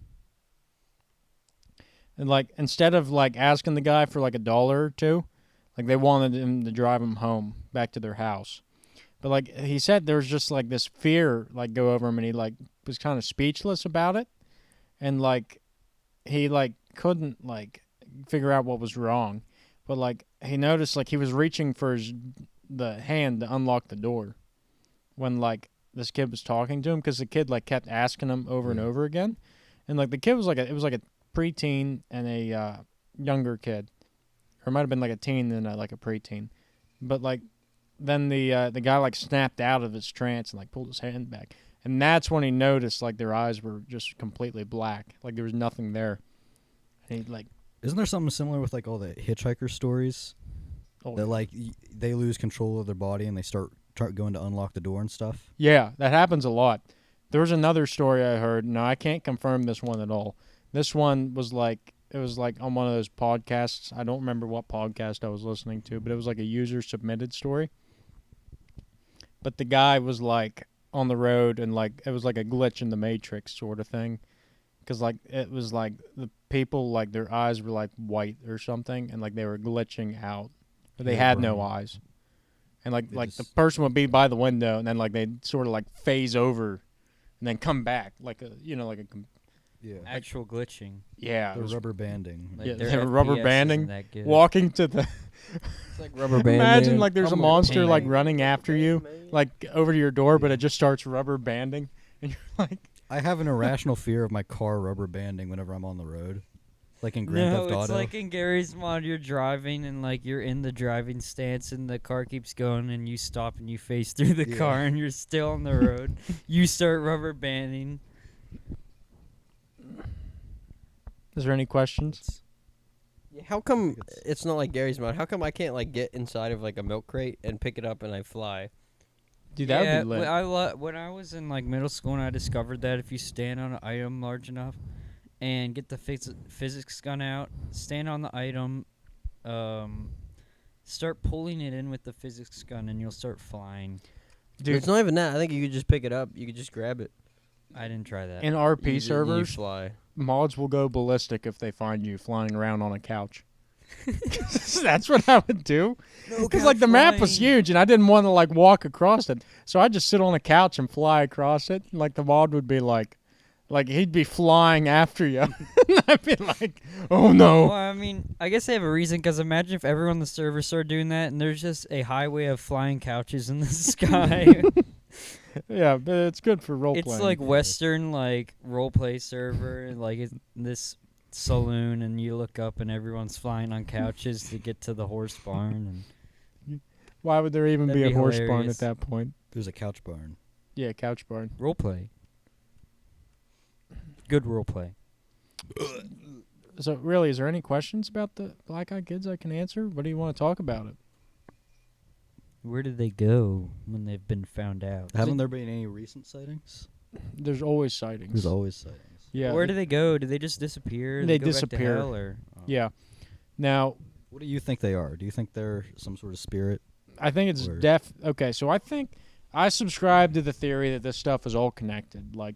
A: And like instead of like asking the guy for like $1 or $2, like they wanted him to drive him home back to their house. But like he said, there was just like this fear like go over him, and he like was kind of speechless about it, and like he like couldn't like figure out what was wrong. But like he noticed like he was reaching for the hand to unlock the door when like this kid was talking to him, because the kid like kept asking him over and over again, and like the kid was like it was like a preteen and a younger kid, or it might have been like a teen and like a preteen, but like then the guy like snapped out of his trance and like pulled his hand back, and that's when he noticed like their eyes were just completely black, like there was nothing there. And he like,
D: Isn't there something similar with like all the hitchhiker stories
A: oh,
D: that like they lose control of their body and they start going to unlock the door and stuff?
A: yeah, that happens a lot. There was another story I heard. No, I can't confirm this one at all. This one was like, it was like on one of those podcasts. I don't remember what podcast I was listening to, but it was like a user submitted story. But the guy was like on the road and like it was like a glitch in the Matrix sort of thing. Because like it was like the people, like their eyes were like white or something, and like they were glitching out. But they
D: Yeah,
A: had no
D: brain.
A: eyes. And like
D: They
A: like the
D: just-
A: person would be by the window, and then like they'd sort of like phase over and then come back like a, like a,
D: Yeah.
C: Actual glitching.
A: yeah. it
D: They're
A: was
D: rubber banding.
C: Like
A: Yeah,
C: their
A: they were rubber
C: FPS
A: banding,
C: isn't that good.
A: walking to the,
B: It's like rubber band.
A: imagine like there's a
C: Rubber
A: monster
C: band.
A: like running after you, like over to your door, but it just starts rubber banding, and you're like,
D: I have an irrational fear of my car rubber banding whenever I'm on the road. Like in Grand
C: No,
D: Theft
C: it's
D: Auto.
C: like in Gary's mod, you're driving and like you're in the driving stance and the car keeps going and you stop and you face through the
D: Yeah.
C: car and you're still on the road. You start rubber banding.
A: is there any questions?
B: Yeah, how come
D: think it's-
B: it's not like Gary's mod? How come I can't like get inside of like a milk crate and pick it up and I fly?
A: Dude, that
C: yeah,
A: would be lit.
C: when I was in like middle school and I discovered that if you stand on an item large enough and get the physics gun out, stand on the item, start pulling it in with the physics gun and you'll start flying.
A: Dude,
B: It's not even that. I think you could just pick it up. You could just grab it.
C: I didn't try that.
A: in
B: You
A: RP
B: you
A: servers,
B: fly.
A: mods will go ballistic if they find you flying around on a couch. That's what I would do. Because like the map was huge and I didn't want to like walk across it, so I'd just sit on a couch and fly across it. Like the mod would be like he'd be flying after you. And I'd be like, oh no.
C: Well, I mean, I guess they have a reason, because imagine if everyone on the server started doing that and there's just a highway of flying couches in the sky.
A: Yeah, but it's good for role
C: It's
A: playing.
C: like Western, like, roleplay server, like it's this saloon, and you look up and everyone's flying on couches to get to the horse barn. And
A: Why would there even
C: That'd
A: be a
C: be
A: horse barn
C: hilarious.
A: at that point?
D: There's a couch barn.
A: Yeah, couch barn.
C: roleplay. Good roleplay.
A: So really, is there any questions about the Black Eyed Kids I can answer? What do you want to talk about it?
C: Where did they go when they've been found out?
D: Haven't there been any recent sightings?
A: There's always sightings.
D: There's always sightings.
A: Yeah.
C: Where do they go? Do they just disappear?
A: They
C: go back to
A: disappear.
C: hell, or?
A: Yeah. Now,
D: What do you think they are? Do you think they're some sort of spirit?
A: I think it's
D: Or-
A: okay, so I think I subscribe to the theory that this stuff is all connected. Like,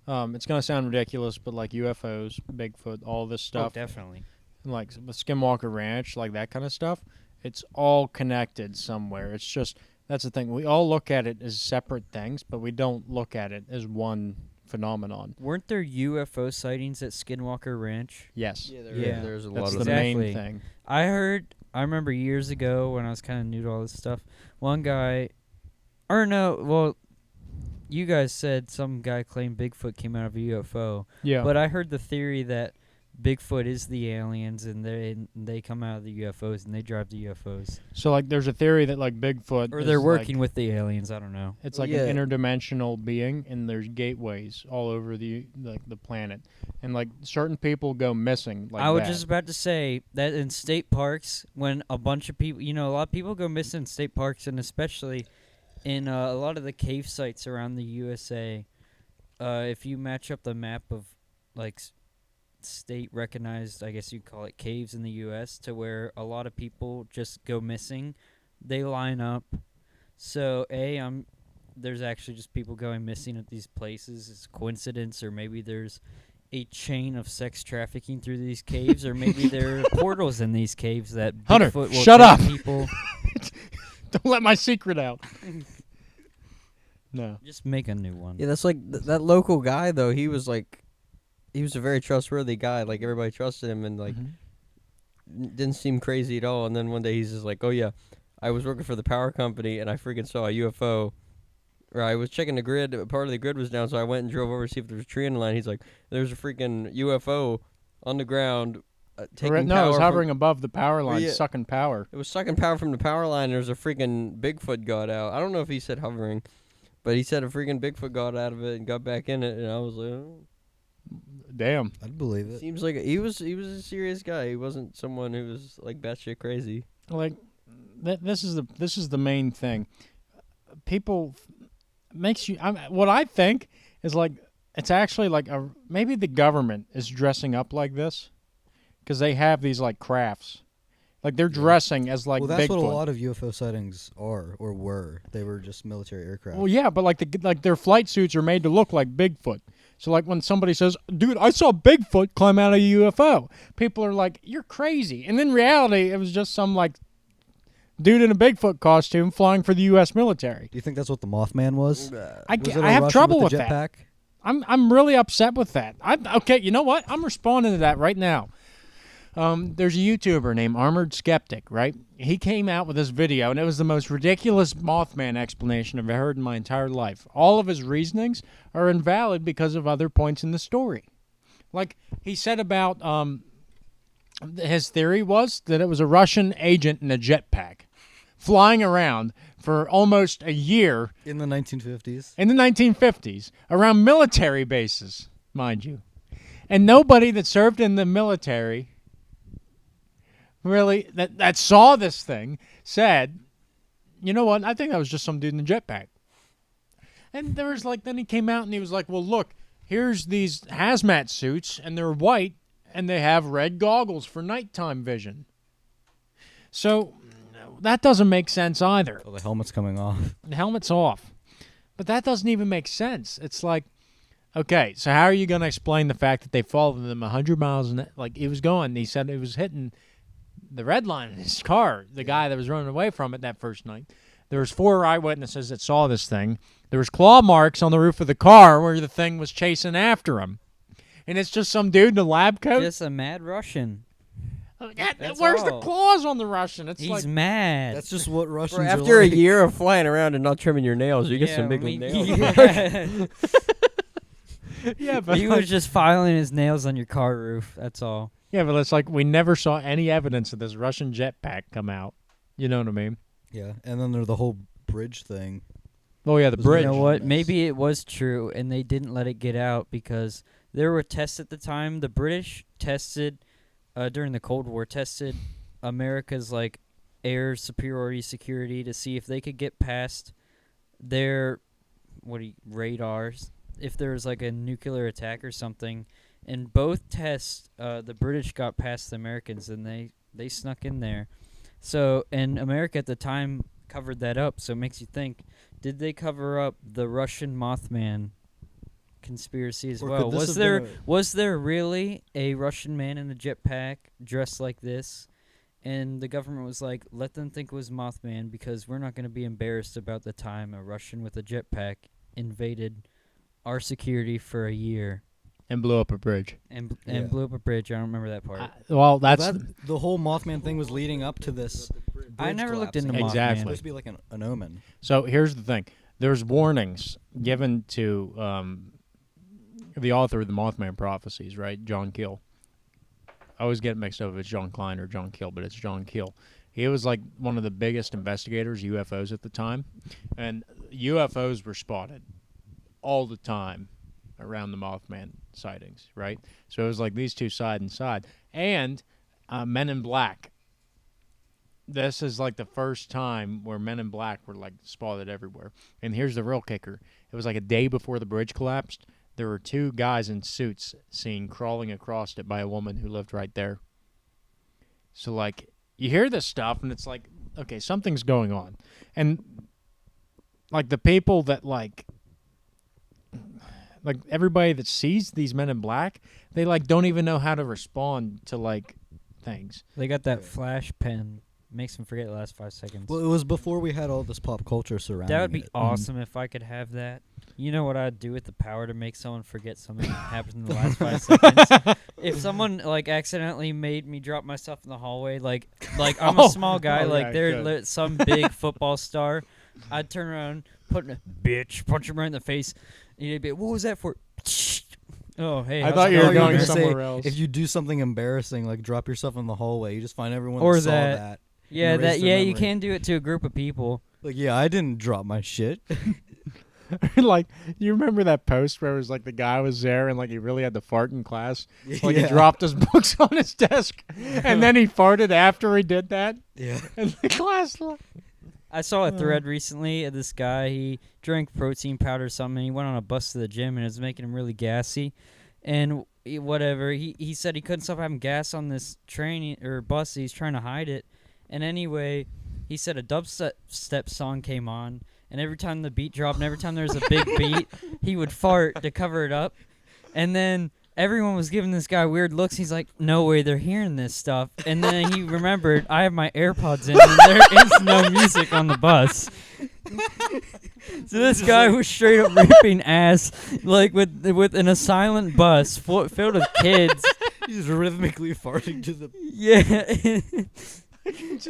A: it's gonna sound ridiculous, but like UFOs, Bigfoot, all this
C: Oh,
A: stuff,
C: definitely.
A: and like the Skinwalker Ranch, like that kind of stuff, it's all connected somewhere. It's just that's the thing. We all look at it as separate things, but we don't look at it as one phenomenon.
C: Weren't there UFO sightings at Skinwalker Ranch?
A: Yes,
C: Yeah,
B: there's a
A: that's
B: lot
A: the
B: of them.
A: main
C: Exactly.
A: thing.
C: I remember years ago when I was kind of new to all this stuff, one guy, or no, well, you guys said some guy claimed Bigfoot came out of a UFO,
A: Yeah,
C: but I heard the theory that Bigfoot is the aliens and they come out of the UFOs and they drive the UFOs,
A: so like there's a theory that like Bigfoot,
C: or
A: is,
C: they're
A: like,
C: working with the aliens. I don't know.
A: It's
B: Well,
A: like
B: yeah.
A: an interdimensional being, and there's gateways all over the planet, and like certain people go missing. Like
C: I was
A: that.
C: just about to say that in state parks, when a bunch of people, a lot of people go missing in state parks, and especially in a lot of the cave sites around the USA. If you match up the map of like state recognized, I guess you'd call it, caves in the U.S. to where a lot of people just go missing, they line up. So there's actually just people going missing at these places. It's a coincidence, or maybe there's a chain of sex trafficking through these caves, or maybe there are portals in these caves that
A: Hunter,
C: Bigfoot will
A: shut
C: take
A: up.
C: people.
A: Don't let my secret out. No.
C: Just make a new one.
B: Yeah, that's like that local guy though. He was a very trustworthy guy. Like everybody trusted him, and like didn't seem crazy at all. And then one day he's just like, "Oh yeah, I was working for the power company, and I freaking saw a UFO." Or I was checking the grid. Part of the grid was down, so I went and drove over to see if there was a tree in the line. He's like, "There's a freaking UFO on the ground taking
A: No,
B: power
A: it was
B: from-
A: hovering above the power line,
B: Yeah.
A: sucking power.
B: It was sucking power from the power line. There's a freaking Bigfoot got out. I don't know if he said hovering, but he said a freaking Bigfoot got out of it and got back in it, and I was like, oh.
A: Damn.
D: I'd believe it.
B: Seems like he was a serious guy. He wasn't someone who was like batshit crazy.
A: Like, this is the main thing. People makes you. What I think is like it's actually like maybe the government is dressing up like this because they have these like crafts, like they're dressing as like
D: well, that's
A: Bigfoot.
D: what a lot of UFO sightings are or were. They were just military aircraft.
A: Well, yeah, but like their flight suits are made to look like Bigfoot. So like when somebody says, "Dude, I saw Bigfoot climb out of a UFO," people are like, "You're crazy." And in reality, it was just some like dude in a Bigfoot costume flying for the U.S. military.
D: Do you think that's what the Mothman was?
A: I
D: Was it a
A: have
D: Russian
A: trouble
D: with
A: with
D: a
A: that.
D: jetpack?
A: I'm really upset with that. Okay, you know what? I'm responding to that right now. There's a YouTuber named Armored Skeptic, right? He came out with this video, and it was the most ridiculous Mothman explanation I've ever heard in my entire life. All of his reasonings are invalid because of other points in the story. Like, he said about, his theory was that it was a Russian agent in a jetpack flying around for almost a year
D: In the 1950s.
A: in the 1950s around military bases, mind you. And nobody that served in the military really that saw this thing said, you know what, I think that was just some dude in a jetpack. And there was like, then he came out and he was like, well, look, here's these hazmat suits and they're white and they have red goggles for nighttime vision. So that doesn't make sense either.
D: Oh, the helmet's coming off.
A: The helmet's off. But that doesn't even make sense. It's like, okay, so how are you going to explain the fact that they followed them 100 miles an hour? Like, he was going, he said it was hitting the red line in his car, the guy that was running away from it that first night. There was 4 eyewitnesses that saw this thing. There was claw marks on the roof of the car where the thing was chasing after him. And it's just some dude in a lab coat.
C: Just a mad Russian. That's
A: Where's the
C: all.
A: claws on the Russian? It's
C: He's
A: like,
C: mad.
D: That's just what Russians
B: Bro,
D: are
B: after
D: like.
B: a year of flying around and not trimming your nails, you get some big nails.
C: Yeah.
A: yeah, but
C: He
A: like,
C: was just filing his nails on your car roof. That's all.
A: yeah, but it's like we never saw any evidence of this Russian jetpack come out. You know what I mean?
D: Yeah, and then there's the whole bridge thing.
A: Oh yeah, the
D: Was
A: bridge.
C: You know what?
D: Nice.
C: Maybe it was true, and they didn't let it get out because there were tests at the time. The British tested during the Cold War, tested America's like air superiority security to see if they could get past their radars if there was like a nuclear attack or something. And both tests, the British got past the Americans, and they snuck in there. So, and America at the time covered that up. So it makes you think: did they cover up the Russian Mothman conspiracy as
D: Or
C: well?
D: could this
C: Was
D: have
C: there
D: been
C: was there really a Russian man in a jetpack dressed like this? And the government was like, let them think it was Mothman because we're not going to be embarrassed about the time a Russian with a jetpack invaded our security for a year
A: and blew up a bridge.
C: and
D: Yeah.
C: blew up a bridge. I don't remember that part.
A: Well, that's
D: The whole Mothman thing was leading up to this.
C: I
D: bridge
C: never looked into
D: collapsing.
C: Mothman.
A: Exactly.
D: It's supposed to be like an omen.
A: so. Here's the thing: there's warnings given to the author of the Mothman prophecies, right? John Keel. I always get mixed up if it's John Klein or John Keel, but it's John Keel. He was like one of the biggest investigators of UFOs at the time, and UFOs were spotted all the time around the Mothman sightings, right? So it was like these two side and side. And Men in Black. This is like the first time where Men in Black were like spotted everywhere. And here's the real kicker. It was like a day before the bridge collapsed. There were 2 guys in suits seen crawling across it by a woman who lived right there. So like you hear this stuff and it's like, okay, something's going on. And like the people that like everybody that sees these Men in Black, they like don't even know how to respond to like things.
C: They got that flash pen. Makes them forget the last 5 seconds.
D: Well, it was before we had all this pop culture surrounding
C: That would be
D: it.
C: awesome if I could have that. You know what I'd do with the power to make someone forget something that happened in the last 5 seconds? If someone like accidentally made me drop myself in the hallway, like I'm a small guy, like
A: yeah,
C: they're
A: good.
C: some big football star, I'd turn around, punch him right in the face, and he'd be, what was that for? Oh, hey.
A: I
C: how's
A: thought
C: it
A: you were
D: No,
C: going
A: going
D: gonna
C: there?
D: say,
A: somewhere else.
D: if you do something embarrassing, like drop yourself in the hallway, you just find everyone
C: Or
D: that saw
C: that.
D: that.
C: Yeah,
D: erase
C: that.
D: their
C: Yeah, you
D: memory.
C: can do it to a group of people.
D: Like, yeah, I didn't drop my shit.
A: Like, you remember that post where it was like the guy was there and like he really had to fart in class? So, like
D: Yeah.
A: he dropped his books on his desk and then he farted after he did that.
D: Yeah.
A: And the class
C: I saw a thread recently of this guy. He drank protein powder or something. And he went on a bus to the gym, and it was making him really gassy. And whatever, he said he couldn't stop having gas on this train or bus. He's trying to hide it. And anyway, he said a dubstep song came on, and every time the beat dropped, and every time there was a big beat, he would fart to cover it up. And then everyone was giving this guy weird looks. He's like, no way, they're hearing this stuff. And then he remembered, I have my AirPods in, and there is no music on the bus. So this guy was straight up ripping ass, like in a silent bus filled with kids.
D: He's rhythmically farting to the.
C: Yeah.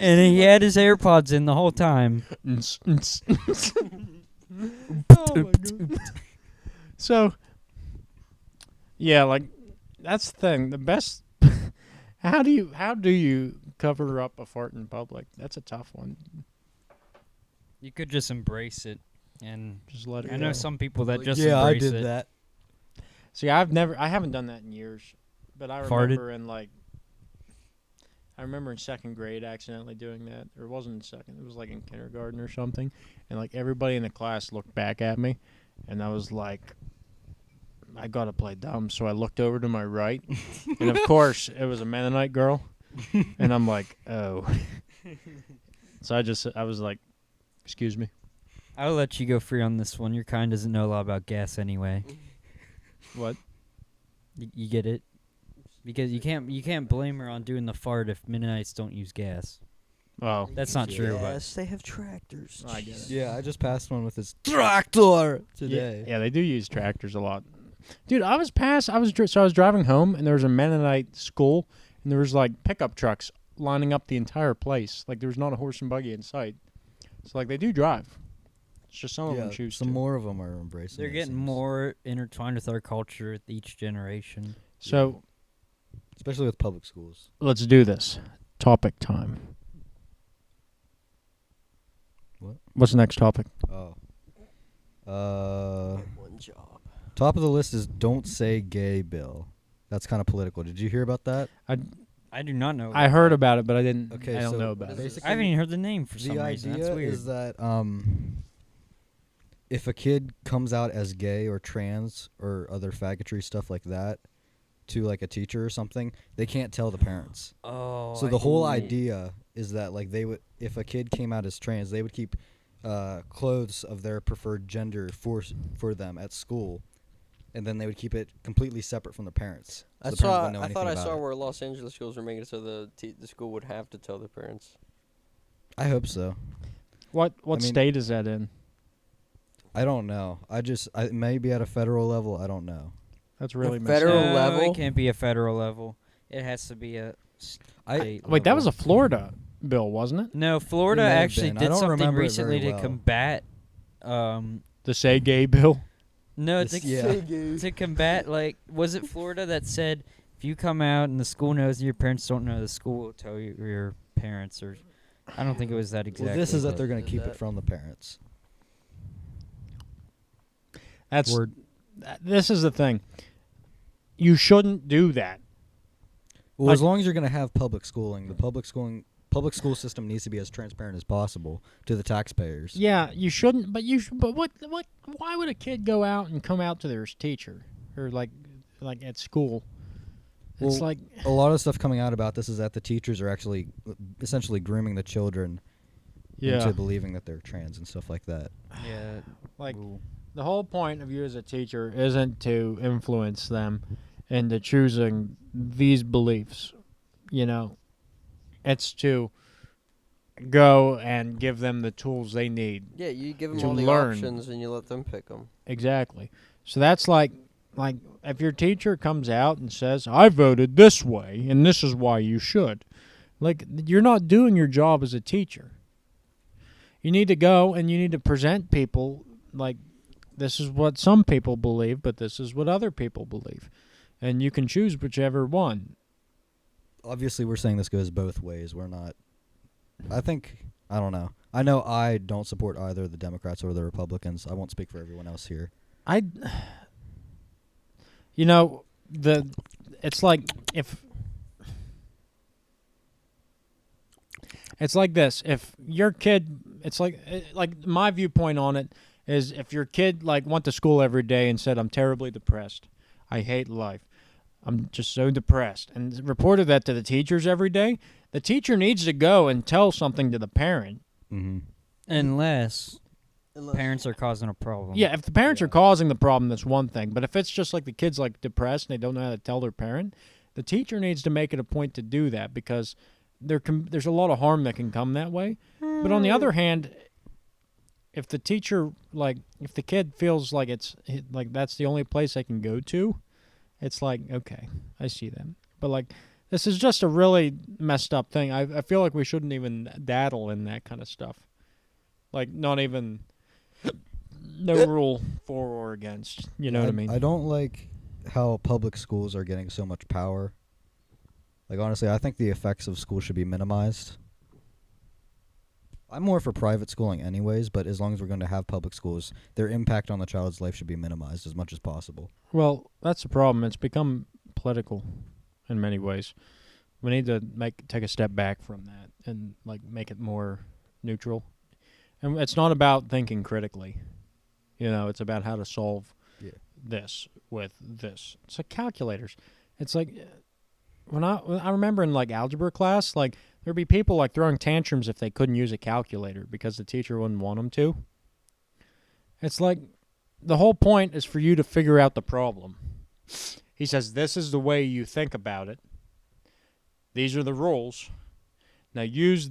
C: And he had his AirPods in the whole time.
A: Oh my God. So, yeah, like that's the thing. The best. How do you cover up a fart in public? That's a tough one.
C: You could just embrace it, and
A: Just let it
C: I
A: go.
C: know some people that just
D: yeah, I
C: embrace
D: did
C: it.
D: that.
A: See, I haven't done that in years, but I
C: Farted?
A: remember I remember in second grade accidentally doing that, or it wasn't in second, it was like in kindergarten or something, and like everybody in the class looked back at me, and I was like, I gotta play dumb, so I looked over to my right, and of course it was a Mennonite girl, and I'm like, oh, so I was like, excuse me,
C: I'll let you go free on this one. Your kind doesn't know a lot about gas anyway.
A: what?
C: You get it? Because you can't blame her on doing the fart if Mennonites don't use gas.
A: Oh,
C: That's not true, but
B: they have tractors.
A: I get it.
D: Yeah, I just passed one with his tractor today.
A: Yeah, they do use tractors a lot. Dude, I was driving home and there was a Mennonite school and there was like pickup trucks lining up the entire place. Like there was not a horse and buggy in sight. So like they do drive. It's just some of them choose
D: some
A: to.
D: more of them are embracing.
C: they're
D: it,
C: getting
D: seems.
C: more intertwined with our culture with each generation.
A: So
D: especially with public schools.
A: let's do this. Topic time.
D: What?
A: What's the next topic?
D: Oh.
B: One job.
D: Top of the list is "Don't Say Gay" bill. That's kind of political. Did you hear about that?
C: I do not know.
A: I heard about it, but I didn't.
D: Okay,
A: I don't
D: so
A: know about it.
D: basically
C: I haven't even heard the name for some
D: the
C: reason. That's
D: idea
C: weird.
D: is that if a kid comes out as gay or trans or other faggotry stuff like that to like a teacher or something, they can't tell the parents.
C: Oh.
D: So the whole idea is that like they would, if a kid came out as trans, they would keep clothes of their preferred gender for them at school, and then they would keep it completely separate from the parents. So the parents wouldn't know
B: I
D: anything
B: thought I
D: about
B: saw
D: it.
B: where Los Angeles schools were making it so the school would have to tell their parents.
D: I hope so.
A: What
D: I mean-
A: state is that in?
D: I don't know. Maybe at a federal level. I don't know.
A: That's really messed
B: federal
A: up.
C: No,
B: level?
C: It can't be a federal level. It has to be a state.
A: Wait, that
C: level.
A: was a Florida bill, wasn't it?
C: No, Florida
D: may have
C: actually
D: been. I
C: did
D: don't
C: something
D: remember it
C: recently
D: very
C: to
D: well.
C: combat.
A: The Say Gay bill.
C: No,
D: This-
C: to,
D: yeah.
C: to combat, like, was it Florida that said if you come out and the school knows and your parents don't know, the school will tell your parents, or I don't think it was that exactly.
D: Well, this is that
C: but-
D: they're going to keep it from the parents.
A: That's
C: Word.
A: this is the thing. You shouldn't do that.
D: Well, as long as you're going to have public schooling, the public school system needs to be as transparent as possible to the taxpayers.
A: Yeah, you shouldn't. But you. But what? Why would a kid go out and come out to their teacher or like at school? It's
D: Well,
A: like
D: a lot of stuff coming out about this is that the teachers are actually essentially grooming the children into believing that they're trans and stuff like that.
C: Yeah,
A: like
C: ooh.
A: the whole point of you as a teacher isn't to influence them into choosing these beliefs. You know, it's to go and give them the tools they need.
B: Yeah, you give them
A: To
B: all the
A: learn.
B: options and you let them pick them.
A: Exactly. So that's like if your teacher comes out and says, "I voted this way and this is why you should." Like you're not doing your job as a teacher. You need to go and you need to present people like this is what some people believe, but this is what other people believe. And you can choose whichever one.
D: Obviously, we're saying this goes both ways. We're not. I don't know. I know I don't support either the Democrats or the Republicans. I won't speak for everyone else here.
A: It's like it's like this. If your kid, it's like my viewpoint on it is if your kid like went to school every day and said, I'm terribly depressed. I hate life. I'm just so depressed. And reported that to the teachers every day. The teacher needs to go and tell something to the parent.
D: Mm-hmm.
C: Unless parents are causing a problem.
A: Yeah, if the parents are causing the problem, that's one thing. But if it's just like the kid's like depressed and they don't know how to tell their parent, the teacher needs to make it a point to do that because there's a lot of harm that can come that way. But on the other hand, if the teacher, like, if the kid feels like it's like that's the only place they can go to, it's like, okay, I see that. But like, this is just a really messed up thing. I feel like we shouldn't even daddle in that kind of stuff. Like, not even no rule for or against. You know what I mean?
D: I don't like how public schools are getting so much power. Like, honestly, I think the effects of school should be minimized. I'm more for private schooling anyways, but as long as we're going to have public schools, their impact on the child's life should be minimized as much as possible.
A: Well, that's the problem. It's become political in many ways. We need to take a step back from that and like make it more neutral. And it's not about thinking critically. You know, it's about how to solve this with this. It's like calculators. It's like when I remember in like algebra class, like there'd be people like throwing tantrums if they couldn't use a calculator because the teacher wouldn't want them to. It's like the whole point is for you to figure out the problem. He says, this is the way you think about it. These are the rules. Now use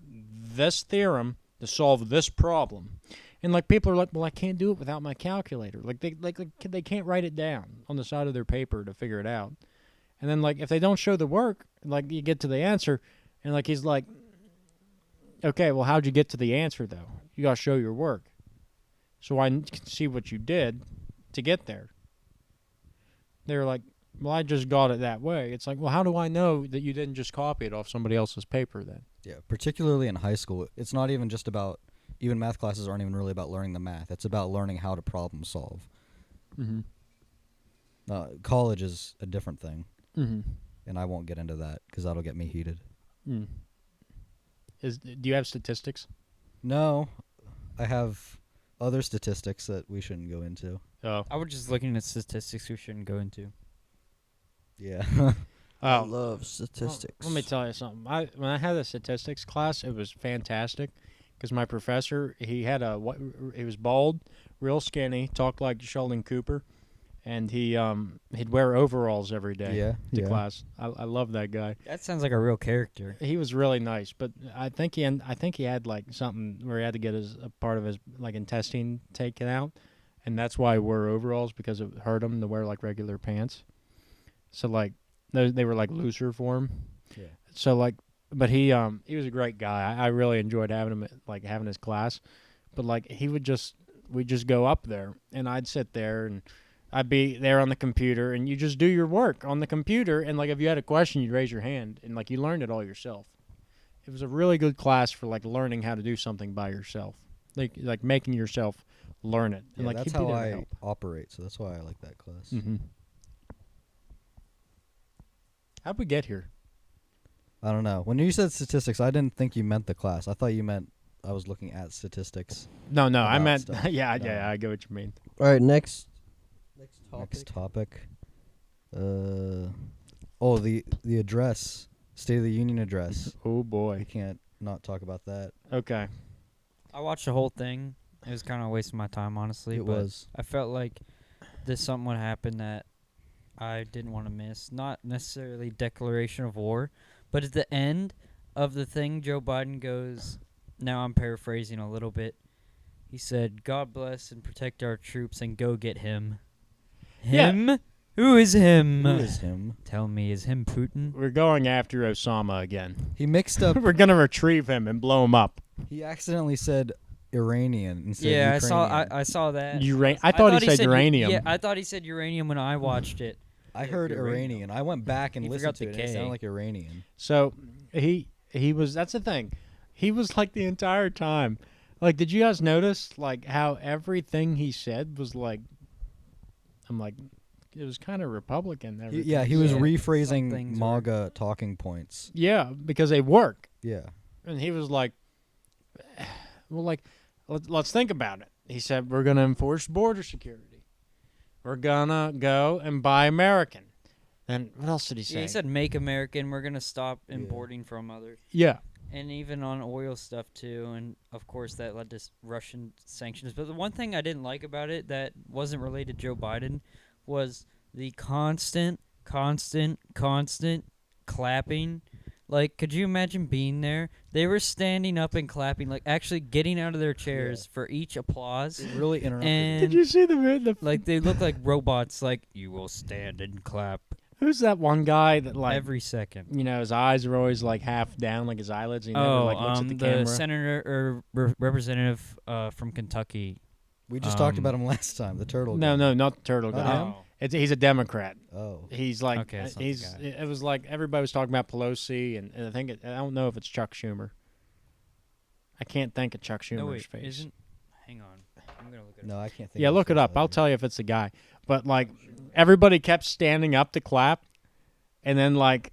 A: this theorem to solve this problem. And like people are like, well, I can't do it without my calculator. Like they can't write it down on the side of their paper to figure it out. And then like if they don't show the work, like you get to the answer, and like he's like, okay, well, how'd you get to the answer though? You gotta show your work, so I can see what you did to get there. They're like, well, I just got it that way. It's like, well, how do I know that you didn't just copy it off somebody else's paper then?
D: Yeah, particularly in high school, it's not even just about, even math classes aren't even really about learning the math. It's about learning how to problem solve.
A: Mm-hmm.
D: College is a different thing,
A: and
D: I won't get into that because that'll get me heated.
A: Mm. Do you have statistics?
D: No, I have other statistics that we shouldn't go into.
A: Oh,
C: I was just looking at statistics we shouldn't go into.
D: Yeah.
B: I
A: oh.
B: love statistics.
A: Let me tell you something. When I had a statistics class, it was fantastic because my professor, he was bald, real skinny, talked like Sheldon Cooper, and he'd wear overalls every day to class. I love that guy.
C: That sounds like a real character.
A: He was really nice, but I think he had like something where he had to get a part of his like intestine taken out, and that's why he wore overalls because it hurt him to wear like regular pants. So like they were like looser for him.
D: Yeah.
A: So like, but he was a great guy. I really enjoyed having him having his class, but like we'd just go up there and I'd sit there and I'd be there on the computer and you just do your work on the computer and like if you had a question you'd raise your hand and like you learned it all yourself. It was a really good class for like learning how to do something by yourself, like making yourself learn it. And like
D: that's
A: he'd be
D: how
A: there to
D: I
A: help.
D: operate, so that's why I like that class.
A: Mm-hmm. How'd we get here?
D: I don't know. When you said statistics, I didn't think you meant the class. I thought you meant I was looking at statistics.
A: No, I
D: About
A: meant
D: stuff.
A: yeah,
D: No.
A: I get what you mean.
B: All right, next topic.
D: Next topic. The address, State of the Union address.
A: Oh
D: We
A: boy.
D: can't not talk about that.
A: Okay.
C: I watched the whole thing. It was kind of wasting my time, honestly.
D: It
C: but
D: was.
C: I felt like something would happen that I didn't want to miss. Not necessarily declaration of war, but at the end of the thing, Joe Biden goes, now I'm paraphrasing a little bit, he said, God bless and protect our troops and go get him.
A: Yeah.
C: Him? Who is him?
D: Who is him?
C: Tell me, is him Putin?
A: We're going after Osama again.
D: He mixed up.
A: We're gonna retrieve him and blow him up.
D: He accidentally said Iranian instead
C: Yeah,
D: of
C: I saw that.
A: I thought he said
C: u-
A: uranium.
C: Yeah, I thought he said uranium when I watched it.
D: I heard Iranian. I went back and
C: He
D: listened
C: forgot
D: to
C: the
D: it. And it
C: K.
D: sounded like Iranian.
A: So he was. That's the thing. He was like the entire time. Like, did you guys notice like how everything he said was like? I'm like, it was kind of Republican.
D: He was
C: Yeah,
D: rephrasing
C: some things were-
D: MAGA talking points.
A: Yeah, because they work.
D: Yeah.
A: And he was like, well, like, let's think about it. He said, we're going to enforce border security. We're going to go and buy American. And what else did he say?
C: Yeah, he said make American. We're gonna stop importing from other,
A: yeah.
C: and even on oil stuff too. And of course that led to Russian sanctions. But the one thing I didn't like about it that wasn't related to Joe Biden was the constant clapping. Like, could you imagine being there? They were standing up and clapping, like actually getting out of their chairs for each applause.
D: It really interrupted.
C: And
A: Did you see the
C: like they look like robots. Like, you will stand and clap
A: who's that one guy that like
C: every second.
A: you know, his eyes are always like half down, like his eyelids. He never like looks at the camera.
C: senator or representative from Kentucky.
D: We just talked about him last time, the turtle guy.
A: No, not the turtle
D: Not
A: guy.
D: him?
A: He's a Democrat.
D: Oh.
A: He's like,
C: Okay, that's not the
A: he's.
C: guy.
A: It was like everybody was talking about Pelosi, and I think I don't know if it's Chuck Schumer. I can't think of Chuck Schumer's
C: No, wait,
A: face.
C: isn't? Hang on, I'm gonna look it
D: No,
C: up.
D: I can't think
A: Yeah,
D: of
A: look
D: his
A: it
D: face
A: up. I'll
D: either.
A: tell you if it's the guy. But like, everybody kept standing up to clap, and then like,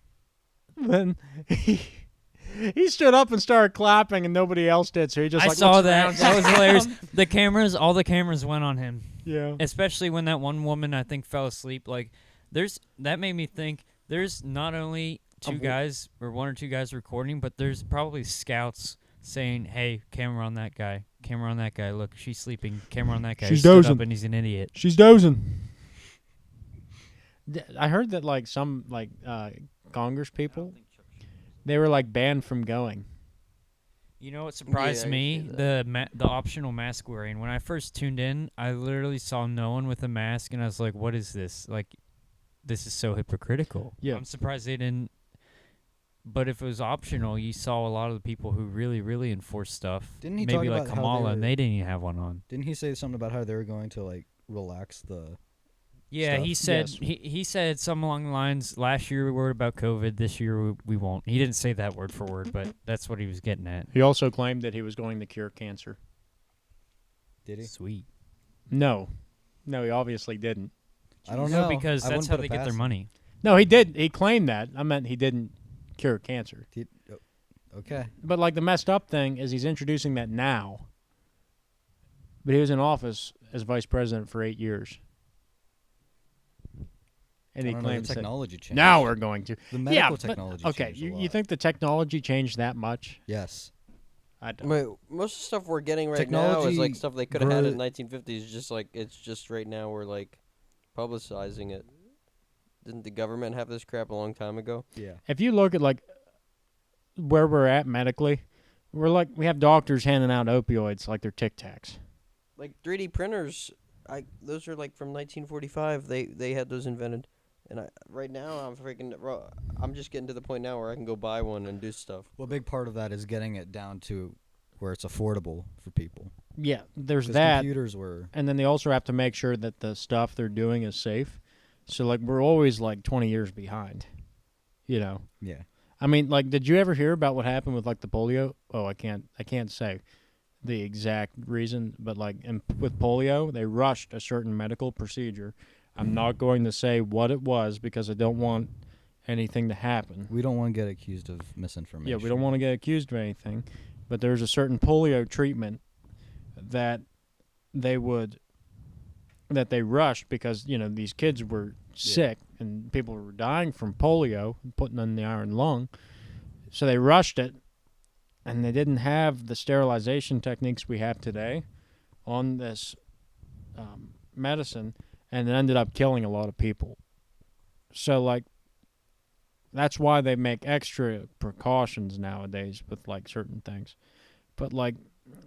A: then he stood up and started clapping, and nobody else did. So he just
C: I
A: like
C: saw
A: looks
C: that.
A: around,
C: That was
A: like,
C: hilarious. All the cameras went on him,
A: Yeah.
C: especially when that one woman I think fell asleep. Like, that made me think. There's not only two guys or one or two guys recording, but there's probably scouts saying, "Hey, camera on that guy. Camera on that guy. Look, she's sleeping. Camera on that guy.
A: She's
C: He stood
A: dozing.
C: up and he's an idiot."
A: She's dozing. I heard that like some like Congress people, they were like banned from going.
C: You know what surprised
B: Yeah, I
C: me?
B: see
C: The optional mask wearing. When I first tuned in, I literally saw no one with a mask, and I was like, "What is this? Like, this is so hypocritical."
A: Yeah.
C: I'm surprised they didn't. But if it was optional, you saw a lot of the people who really enforce stuff.
D: Didn't he
C: maybe
D: talk
C: like
D: about how
C: Kamala,
D: they
C: and
D: were-
C: they didn't even have one on.
D: Didn't he say something about how they were going to like relax the?
C: Yeah,
D: Stuff?
C: he said
A: Yes.
C: he said something along the lines. Last year we worried about COVID. This year we won't. He didn't say that word for word, but that's what he was getting at.
A: He also claimed that he was going to cure cancer.
D: Did he?
C: Sweet.
A: No, he obviously didn't.
D: I don't
C: No,
D: know.
C: because
D: I
C: that's
D: wouldn't
C: how
D: put
C: they
D: it
C: get their
D: past him.
C: money.
A: No, he did. He claimed that. I meant he didn't cure cancer.
D: Okay.
A: But like the messed up thing is he's introducing that now. But he was in office as vice president for 8 years. And he
D: I don't know,
A: claims
D: the
A: that
D: technology changed.
A: now we're going to.
D: The medical
A: but-
D: technology.
A: Okay,
D: changed a
A: you
D: lot.
A: think the technology changed that much?
D: Yes.
A: I don't.
B: Wait, most of the stuff we're getting right now is
D: Technology
B: like stuff they could have had in
D: grew-
B: 1950s. Just like it's just right now we're like publicizing it. Didn't the government have this crap a long time ago?
D: Yeah.
A: If you look at like where we're at medically, we have doctors handing out opioids like they're Tic Tacs.
B: Like 3D printers, those are like from 1945. They had those invented, and right now I'm just getting to the point now where I can go buy one and do stuff.
D: Well, a big part of that is getting it down to where it's affordable for people.
A: Yeah, there's
D: 'Cause
A: that.
D: computers were.
A: And then they also have to make sure that the stuff they're doing is safe. So like we're always like 20 years behind. You know.
D: Yeah.
A: I mean, like, did you ever hear about what happened with like the polio? Oh, I can't say the exact reason, but like with polio, they rushed a certain medical procedure. I'm not going to say what it was because I don't want anything to happen.
D: We don't want to get accused of misinformation.
A: Yeah, we don't want to get accused of anything, but there's a certain polio treatment that they rushed because, you know, these kids were sick and people were dying from polio, putting in the iron lung. So they rushed it, and they didn't have the sterilization techniques we have today on this medicine, and it ended up killing a lot of people. So, like, that's why they make extra precautions nowadays with, like, certain things. But,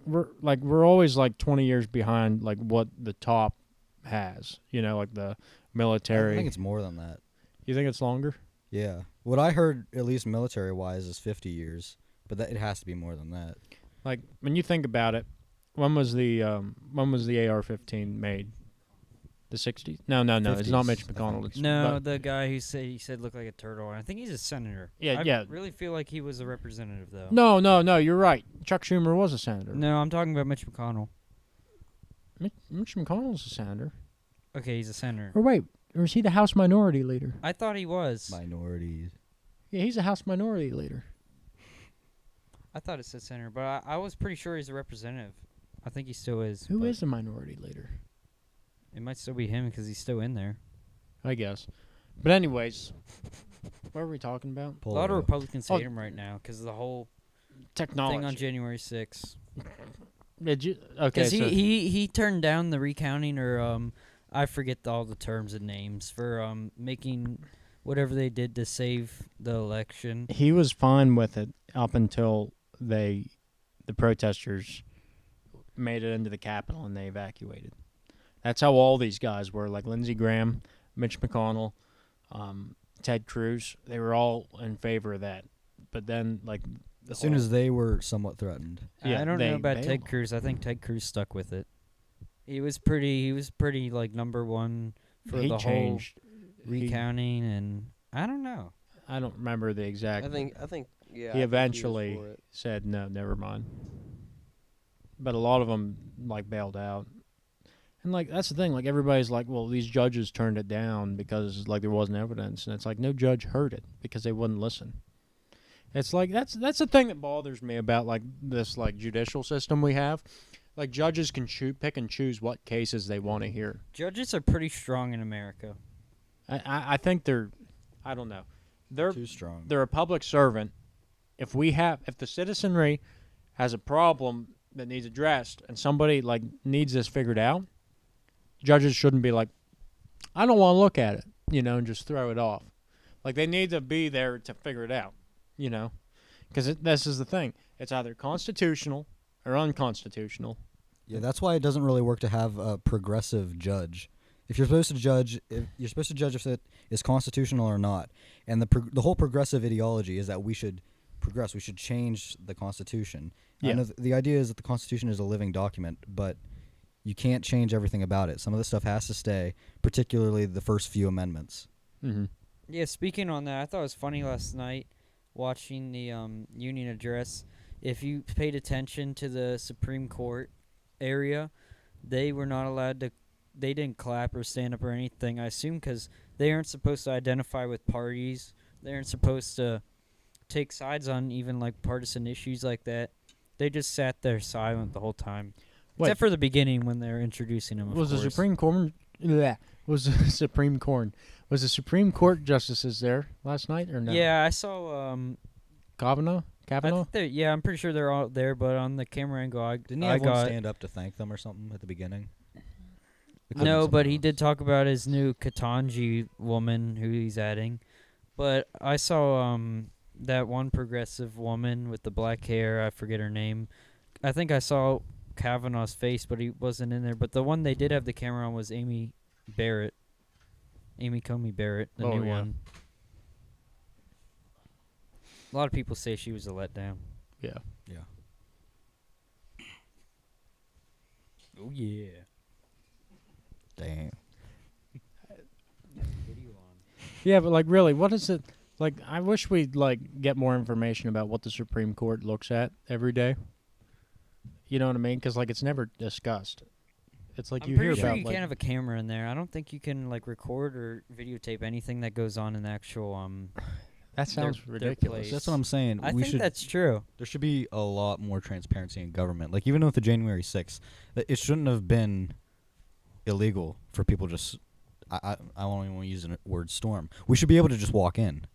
A: we're always, like, 20 years behind, like, what the top has, you know, like the military.
D: I think it's more than that.
A: You think it's longer?
D: Yeah. What I heard, at least military-wise, is 50 years. But it has to be more than that.
A: Like, when you think about it, when was the AR-15 made? The 60s? No. It's not
D: 50s,
A: Mitch
D: I think.
A: McConnell. It's
C: No,
A: but-
C: the guy who he said looked like a turtle. I think he's a senator.
A: Yeah,
C: I
A: yeah.
C: really feel like he was a representative though.
A: No. You're right. Chuck Schumer was a senator.
C: No, I'm talking about Mitch McConnell.
A: Mitch McConnell's a senator.
C: Okay, he's a senator.
A: Or wait, or is he the House Minority Leader?
C: I thought he was.
D: Minorities.
A: Yeah, he's a House Minority Leader.
C: I thought it said senator, but I was pretty sure he's a representative. I think he still is.
A: Who
C: but
A: is the Minority Leader?
C: It might still be him because he's still in there.
A: I guess. But anyways, what were we talking about?
C: A lot of Republicans
A: Oh.
C: hate him right now because of the whole
A: Technology.
C: thing on January 6th.
A: Did you? Okay,
C: Because
A: so
C: he turned down the recounting or I forget all the terms and names for making whatever they did to save the election.
A: he was fine with it up until the protesters made it into the Capitol and they evacuated. That's how all these guys were, like Lindsey Graham, Mitch McConnell, Ted Cruz. They were all in favor of that. But then, like,
D: As soon as they were somewhat threatened.
A: Yeah,
C: I don't
A: they
C: know about
A: bailed.
C: Ted Cruz. I think Ted Cruz stuck with it. He was pretty like number one for
A: he
C: the
A: changed.
C: whole recounting, and I don't know.
A: I don't remember the exact.
B: I think yeah.
A: he eventually said no, never mind. But a lot of them like bailed out, and like that's the thing. Like everybody's like, well, these judges turned it down because like there wasn't evidence, and it's like no judge heard it because they wouldn't listen. It's like that's the thing that bothers me about like this like judicial system we have. Like judges can pick and choose what cases they want to hear.
C: Judges are pretty strong in America.
A: I think they're, I don't know, they're
D: Too strong.
A: they're a public servant. If the citizenry has a problem that needs addressed and somebody like needs this figured out, judges shouldn't be like, I don't want to look at it, and just throw it off. Like they need to be there to figure it out, because this is the thing. It's either constitutional or unconstitutional.
D: Yeah, that's why it doesn't really work to have a progressive judge. If you're supposed to judge, if it is constitutional or not, and the whole progressive ideology is that we should progress, we should change the Constitution.
A: Yeah.
D: I know the idea is that the Constitution is a living document, but you can't change everything about it. Some of the stuff has to stay, particularly the first few amendments.
A: Mm-hmm.
C: Yeah, speaking on that, I thought it was funny last night watching the Union address. If you paid attention to the Supreme Court area, they were not allowed to. They didn't clap or stand up or anything. I assume because they aren't supposed to identify with parties. They aren't supposed to take sides on even like partisan issues like that. They just sat there silent the whole time,
A: Wait.
C: except for the beginning when they were introducing him.
A: Was the Supreme Court? Was the Supreme Court? Was the Supreme Court justices there last night or no?
C: Yeah, I saw.
A: Kavanaugh.
C: Yeah, I'm pretty sure they're all there, but on the camera angle,
D: Didn't he
C: I
D: have one
C: got.
D: stand up to thank them or something at the beginning? It could've
C: No,
D: been
C: but
D: something
C: he
D: else.
C: did talk about his new Katanji woman who he's adding. But I saw that one progressive woman with the black hair. I forget her name. I think I saw Kavanaugh's face, but he wasn't in there. But the one they did have the camera on was Amy Coney Barrett, the
A: Oh,
C: new
A: yeah.
C: one. A lot of people say she was a letdown.
A: Yeah.
D: Yeah.
C: Oh yeah.
D: Damn.
A: Yeah, but like really, what is it? Like, I wish we'd like get more information about what the Supreme Court looks at every day. You know what I mean? Because like it's never discussed. It's like
C: I'm
A: you hear
C: pretty sure
A: about
C: you
A: like
C: can't have a camera in there. I don't think you can like record or videotape anything that goes on in the actual
A: that sounds
C: their
A: ridiculous.
C: place.
D: That's what I'm saying.
C: I
D: we
C: think
D: should.
C: that's true.
D: There should be a lot more transparency in government. Like even with the January 6th, it shouldn't have been illegal for people just. I don't even want to use the word storm. We should be able to just walk in.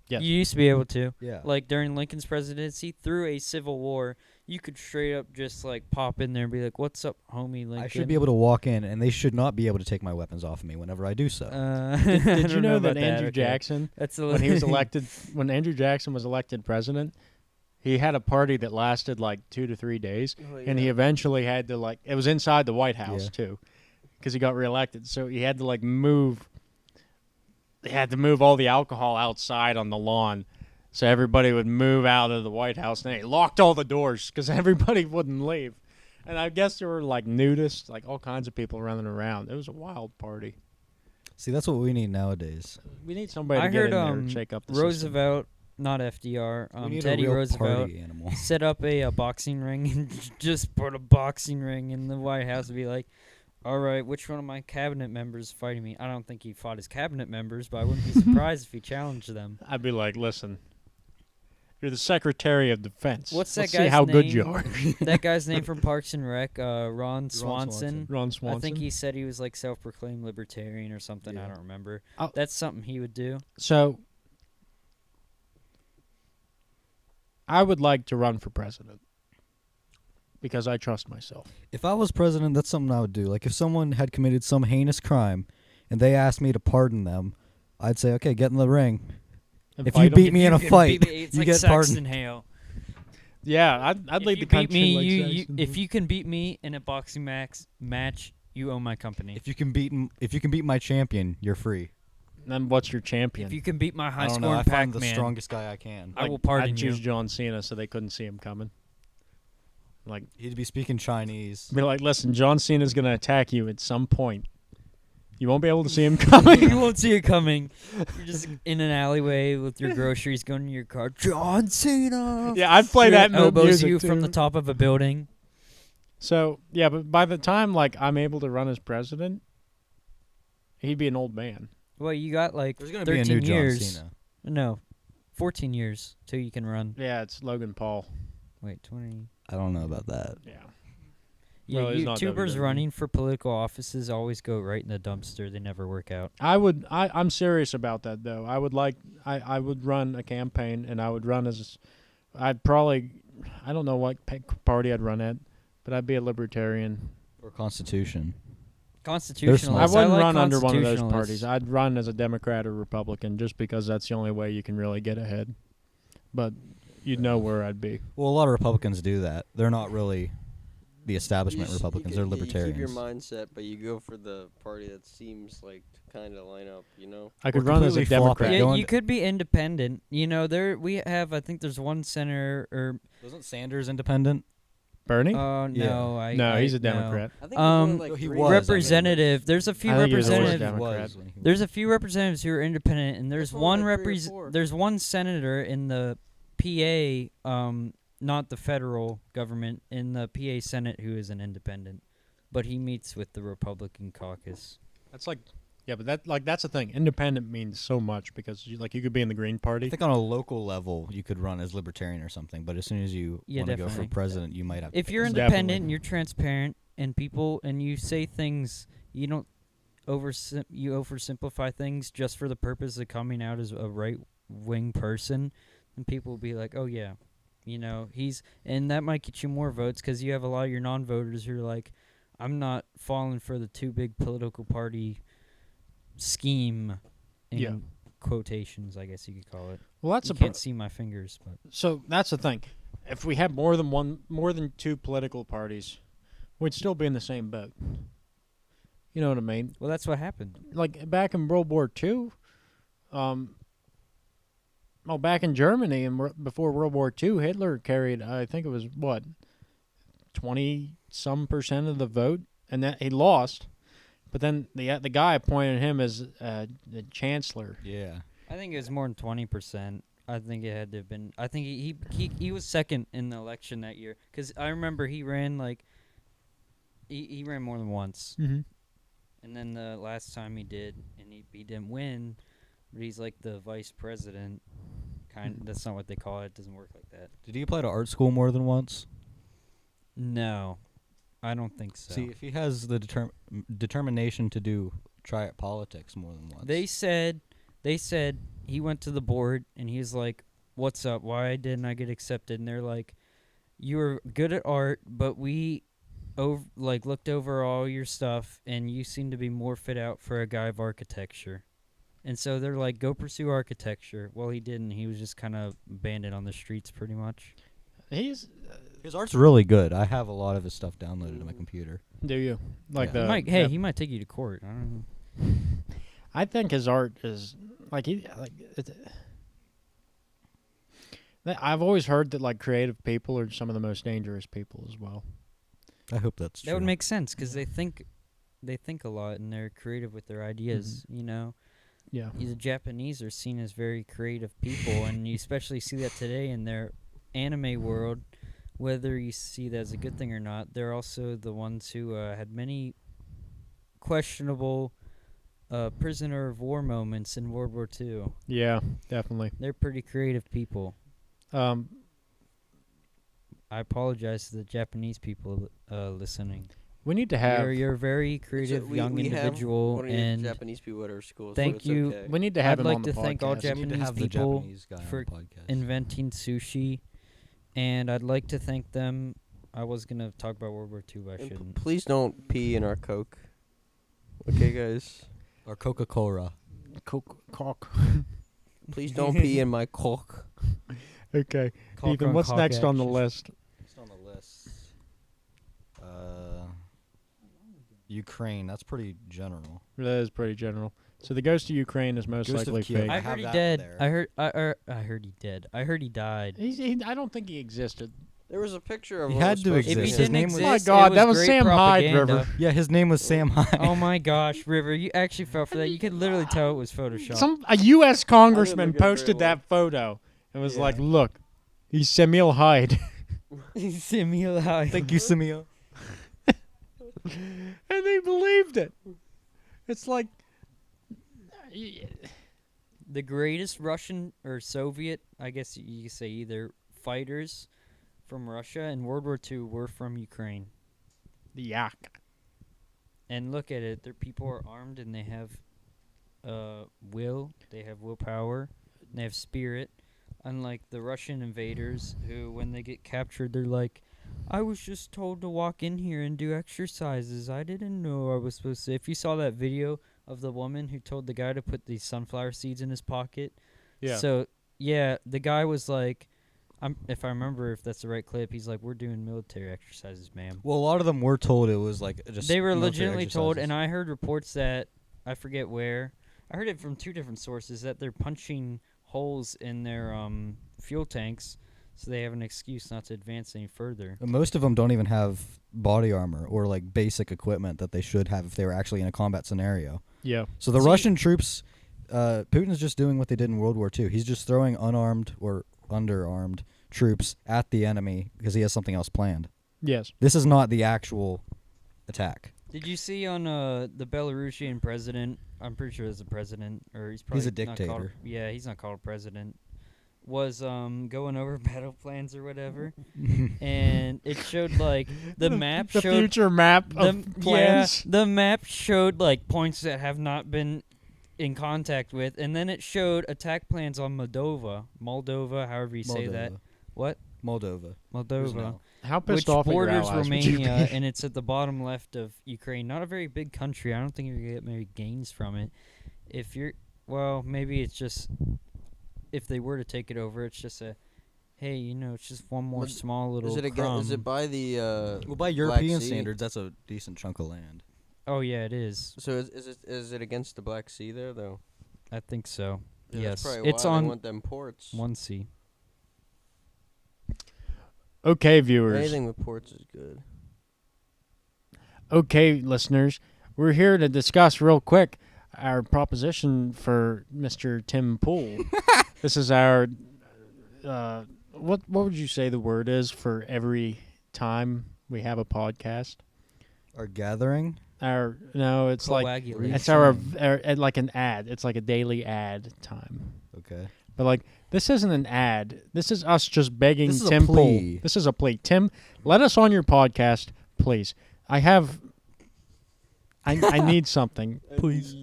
A: Yes.
C: You used to be able to.
D: Yeah.
C: Like during Lincoln's presidency, through a civil war, you could straight up just like pop in there and be like, "What's up, homie Lincoln?"
D: I should be able to walk in, and they should not be able to take my weapons off of me whenever I do so.
A: Did you know that
C: about
A: Andrew
C: Okay.
A: Jackson,
C: That's a
A: when he was elected, when Andrew Jackson was elected president, he had a party that lasted like 2 to 3 days, and he eventually had to like it was inside the White House
D: Yeah.
A: too, because he got reelected. So he had to like move. They had to move all the alcohol outside on the lawn, so everybody would move out of the White House. And he locked all the doors because everybody wouldn't leave. And I guess there were like nudists, like all kinds of people running around. It was a wild party.
D: See, that's what we need nowadays.
A: We need somebody to
C: I
A: get
C: heard
A: in there and shake up the
C: Roosevelt, not FDR,
D: we need
C: Teddy
D: a real
C: Roosevelt
D: party animal.
C: set up a boxing ring and just put a boxing ring in the White House and be like, all right, which one of my cabinet members is fighting me? I don't think he fought his cabinet members, but I wouldn't be surprised if he challenged them.
A: I'd be like, listen, you're the Secretary of Defense.
C: What's that
A: Let's see
C: guy's
A: how good you
C: name?
A: are.
C: That guy's name from Parks and Rec, Ron Swanson.
A: Ron Swanson.
C: I think he said he was like self-proclaimed libertarian or something. I
D: Yeah.
C: don't remember.
A: Oh.
C: That's something he would do.
A: So, I would like to run for president because I trust myself.
D: If I was president, that's something I would do. Like if someone had committed some heinous crime and they asked me to pardon them, I'd say, okay, get in the ring.
A: And
D: If
A: fight
D: you
A: 'em.
D: beat me in a
C: can
D: fight,
C: beat me, it's
D: you
C: like
D: get
C: Saxon
D: pardoned.
C: Hale.
A: Yeah, I'd
C: If
A: lead
C: you
A: the
C: beat
A: country
C: me,
A: like
C: you
A: Saxon.
C: if you can beat me in a boxing match, you own my company.
D: If you can beat my champion, you're free.
A: Then what's your champion?
C: If you can beat my
D: I
C: high
D: don't know.
C: scoring
D: I find the
C: Pac-Man,
D: strongest guy I can.
C: I will pardon
A: I'd
C: you.
A: choose John Cena so they couldn't see him coming. Like,
D: He'd be speaking Chinese.
A: be like, listen, John Cena's gonna attack you at some point. You won't be able to see him coming.
C: You won't see it coming. You're just in an alleyway with your groceries going to your car. John Cena.
A: Yeah, I'd play that
C: elbows
A: music
C: you
A: too.
C: from the top of a building.
A: So yeah, but by the time like I'm able to run as president, he'd be an old man.
C: Well, you got like
D: There's gonna be
C: 13
D: a new
C: years.
D: John Cena.
C: No, 14 years till you can run.
A: Yeah, it's Logan Paul.
C: Wait, 20.
D: I don't know about that.
A: Yeah.
C: Yeah,
A: Well, he's not
C: YouTubers
A: WWE.
C: running for political offices always go right in the dumpster. They never work out.
A: I'm serious about that though. I would run a campaign and I would run as I'd probably I don't know what party I'd run at, but I'd be a libertarian.
D: Or Constitution.
C: Constitutionalists.
A: I wouldn't
C: like
A: run under one of those
C: constitutionalists.
A: parties. I'd run as a Democrat or Republican just because that's the only way you can really get ahead. But you'd know where I'd be.
D: Well, a lot of Republicans do that. They're not really the establishment Republicans. They're libertarians.
B: You keep your mindset, but you go for the party that seems like to kind of line up, you know?
A: I could
D: We're
A: run as a
D: completely flop
A: Democrat.
D: it.
C: Yeah,
D: Going-
C: you could be independent. You know, I think there's one senator or
D: Wasn't Sanders independent?
A: Bernie?
C: no,
D: Yeah.
A: No, he's a
C: no.
A: Democrat.
B: I think
D: he
B: three
D: was,
C: Representative. There's a few
A: I think he was always
C: representatives.
A: Democrat.
C: There's a few representatives who are independent, and there's
B: There's
C: one
B: only like 3 or 4.
C: There's one senator in the PA, not the federal government, in the PA Senate who is an independent, but he meets with the Republican caucus.
A: That's like yeah, but that's the thing. Independent means so much because you could be in the Green
D: I
A: Party.
D: think on a local level you could run as libertarian or something, but as soon as you
C: Yeah,
D: want to go for
C: definitely.
D: president, you might have to
C: If
D: pick
C: you're
D: a side.
C: independent
A: Definitely.
C: and you're transparent and you say things, you don't you oversimplify things just for the purpose of coming out as a right wing person, and people will be like, oh yeah, you know, and that might get you more votes because you have a lot of your non-voters who are like, I'm not falling for the too big political party scheme in
A: Yeah.
C: quotations, I guess you could call it.
A: Well, that's
C: You
A: a
C: can't see my fingers, but
A: so that's the thing. If we had more than two political parties, we'd still be in the same boat. You know what I mean?
C: well, that's what happened.
A: Like back in World War II, back in Germany and before World War II, Hitler carried I think it was 20% of the vote, and that he lost. But then the guy appointed him as the chancellor.
D: Yeah.
C: I think it was more than 20%. I think it had to have been. I think he was second in the election that year because I remember he ran he ran more than once,
A: Mm-hmm.
C: and then the last time he did, and he didn't win, but he's like the vice president. That's not what they call it. It doesn't work like that.
D: Did he apply to art school more than once?
C: No, I don't think so.
D: See, if he has the determination to try at politics more than once.
C: They said he went to the board and he's like, "What's up? Why didn't I get accepted?" And they're like, "You were good at art, but we looked over all your stuff and you seem to be more fit out for a guy of architecture." And so they're like, "Go pursue architecture." Well, he didn't. He was just kind of abandoned on the streets pretty much.
A: He's
D: His art's really good. I have a lot of his stuff downloaded to my computer.
A: do you like
D: Yeah.
A: the
C: He might take you to court. I don't know.
A: I think his art is I've always heard that like creative people are some of the most dangerous people as well.
D: I hope that's true.
C: That would make sense because they think a lot and they're creative with their ideas.
A: Mm-hmm.
C: You know,
A: Yeah.
C: the Japanese are seen as very creative people, and you especially see that today in their anime world. Whether you see that as a good thing or not, they're also the ones who had many questionable prisoner of war moments in World War II.
A: Yeah, definitely.
C: They're pretty creative people.
A: Um,
C: I apologize to the Japanese people listening.
A: we need to have.
C: You're a very creative young individual,
B: have
C: and
B: Japanese people at our school.
C: thank
B: so
C: you.
B: It's okay.
A: We need to have
C: I'd
A: him
C: like
A: on the
C: to thank all
A: podcast.
D: We need to
C: Japanese
D: have the
C: people
D: Japanese guy
C: for
D: on the podcast.
C: inventing sushi, and I'd like to thank them. I was gonna talk about World War II, but I
B: And
C: shouldn't.
B: please don't pee in our Coke. Okay, guys.
D: Or Coca-Cola.
A: Cock.
B: Please don't pee in my Coke.
A: Okay.
C: Cock
A: Ethan,
C: on
A: what's
C: cock
A: next on the
C: action.
A: list?
D: Next on the list. Ukraine. That's pretty general.
A: That is pretty general. So the ghost of Ukraine is most
D: Ghost of
A: likely
D: Kiev.
A: fake.
C: I
D: I
C: heard
D: have
C: he
D: that
C: dead.
D: there.
C: I heard he dead. I heard he died.
A: I don't think he existed.
B: There was a picture of
D: He
B: him.
D: had to
C: If he
D: exist. His
C: didn't
D: name was-
C: exist,
A: My God,
C: it
A: that was
C: great
A: Sam Hyde,
C: propaganda.
A: River.
D: Yeah, his name was Sam Hyde.
C: Oh my gosh, River, you actually fell for that. You could literally tell it was Photoshop.
A: A U.S. congressman
B: look at it very
A: posted
B: well.
A: that photo and was
D: Yeah.
A: like, "Look, he's Samuel Hyde,"
C: Samuel Hyde.
D: Thank you, Samia.
A: and they believed it. It's like,
C: The greatest Russian or Soviet, I guess you could say either, fighters from Russia in World War II were from Ukraine.
A: yak.
C: And look at it, their people are armed and they have will, they have willpower, and they have spirit. Unlike the Russian invaders who, when they get captured, they're like, I was just told to walk in here and do exercises. I didn't know I was supposed to. If you saw that video of the woman who told the guy to put these sunflower seeds in his pocket.
A: Yeah.
C: So, yeah, the guy was like, if I remember if that's the right clip, he's like, we're doing military exercises, ma'am.
D: Well, a lot of them were told it was like just.
C: They were
D: military
C: legitimately told, and
D: exercises.
C: I heard reports that, I forget where, I heard it from two different sources, that they're punching holes in their fuel tanks so they have an excuse not to advance any further.
D: And most of them don't even have body armor or like basic equipment that they should have if they were actually in a combat scenario.
A: Yeah.
D: So the
C: See-
D: Russian troops, Putin's just doing what they did in World War II. He's just throwing unarmed or underarmed troops at the enemy because he has something else planned.
A: Yes.
D: This is not the actual attack.
C: Did you see on the Belarusian president, I'm pretty sure it's a president, or he's probably
D: He's a
C: not called
D: dictator.
C: yeah, he's not called president, was going over battle plans or whatever, and it showed like the map
A: The
C: showed
A: future map
C: the,
A: of plans.
C: Yeah, the map showed like points that have not been in contact with, and then it showed attack plans on Moldova, however you say that. What?
D: Moldova. Who's
C: Moldova.
D: now?
A: How pissed
C: Which
A: off at your
C: borders
A: allies would you
C: Romania,
A: be?
C: and it's at the bottom left of Ukraine. Not a very big country. I don't think you're gonna get many gains from it. If you're, well, maybe it's just if they were to take it over, it's just a, hey, it's just one more
B: But
C: small little.
B: Is it again? Is it by the?
D: Well, by
B: Black
D: European
B: Sea?
D: standards, that's a decent chunk of land.
C: Oh yeah, it is.
B: So is it against the Black Sea there though?
C: I think so.
B: Yeah,
C: Yes,
B: that's probably
C: it's
B: why
C: on
B: they want them ports.
C: 1C.
A: Okay, viewers.
B: Anything with ports is good.
A: Okay, listeners. We're here to discuss real quick our proposition for Mr. Tim Pool. This is our what would you say the word is for every time we have a podcast?
D: Our gathering.
A: It's like
C: Coagulation.
A: it's our like an ad. It's like a daily ad time.
D: Okay.
A: But like this isn't an ad. This is us just begging
D: This is a
A: Tim Pool.
D: plea.
A: This is a plea. Tim, let us on your podcast, please. I need something.
D: Please.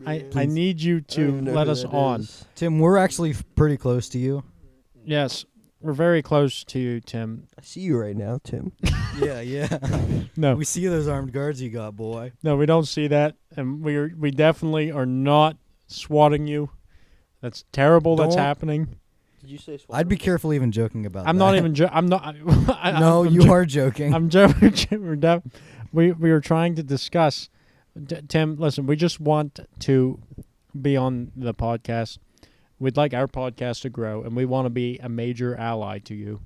A: I need you to let us on.
D: Tim, we're actually pretty close to you.
A: Yes, we're very close to you, Tim.
B: I see you right now, Tim.
D: yeah.
A: No,
D: We see those armed guards you got, boy.
A: no, we don't see that, and we definitely are not swatting you. That's terrible. That's
D: Don't-
A: happening.
B: Did you say?
D: I'd be careful even joking about
A: I'm
D: that.
A: not even. I'm not.
D: No,
A: I'm
D: you
A: jo-
D: are joking.
A: I'm joking. We were trying to discuss. Tim, listen. We just want to be on the podcast. We'd like our podcast to grow, and we want to be a major ally to you.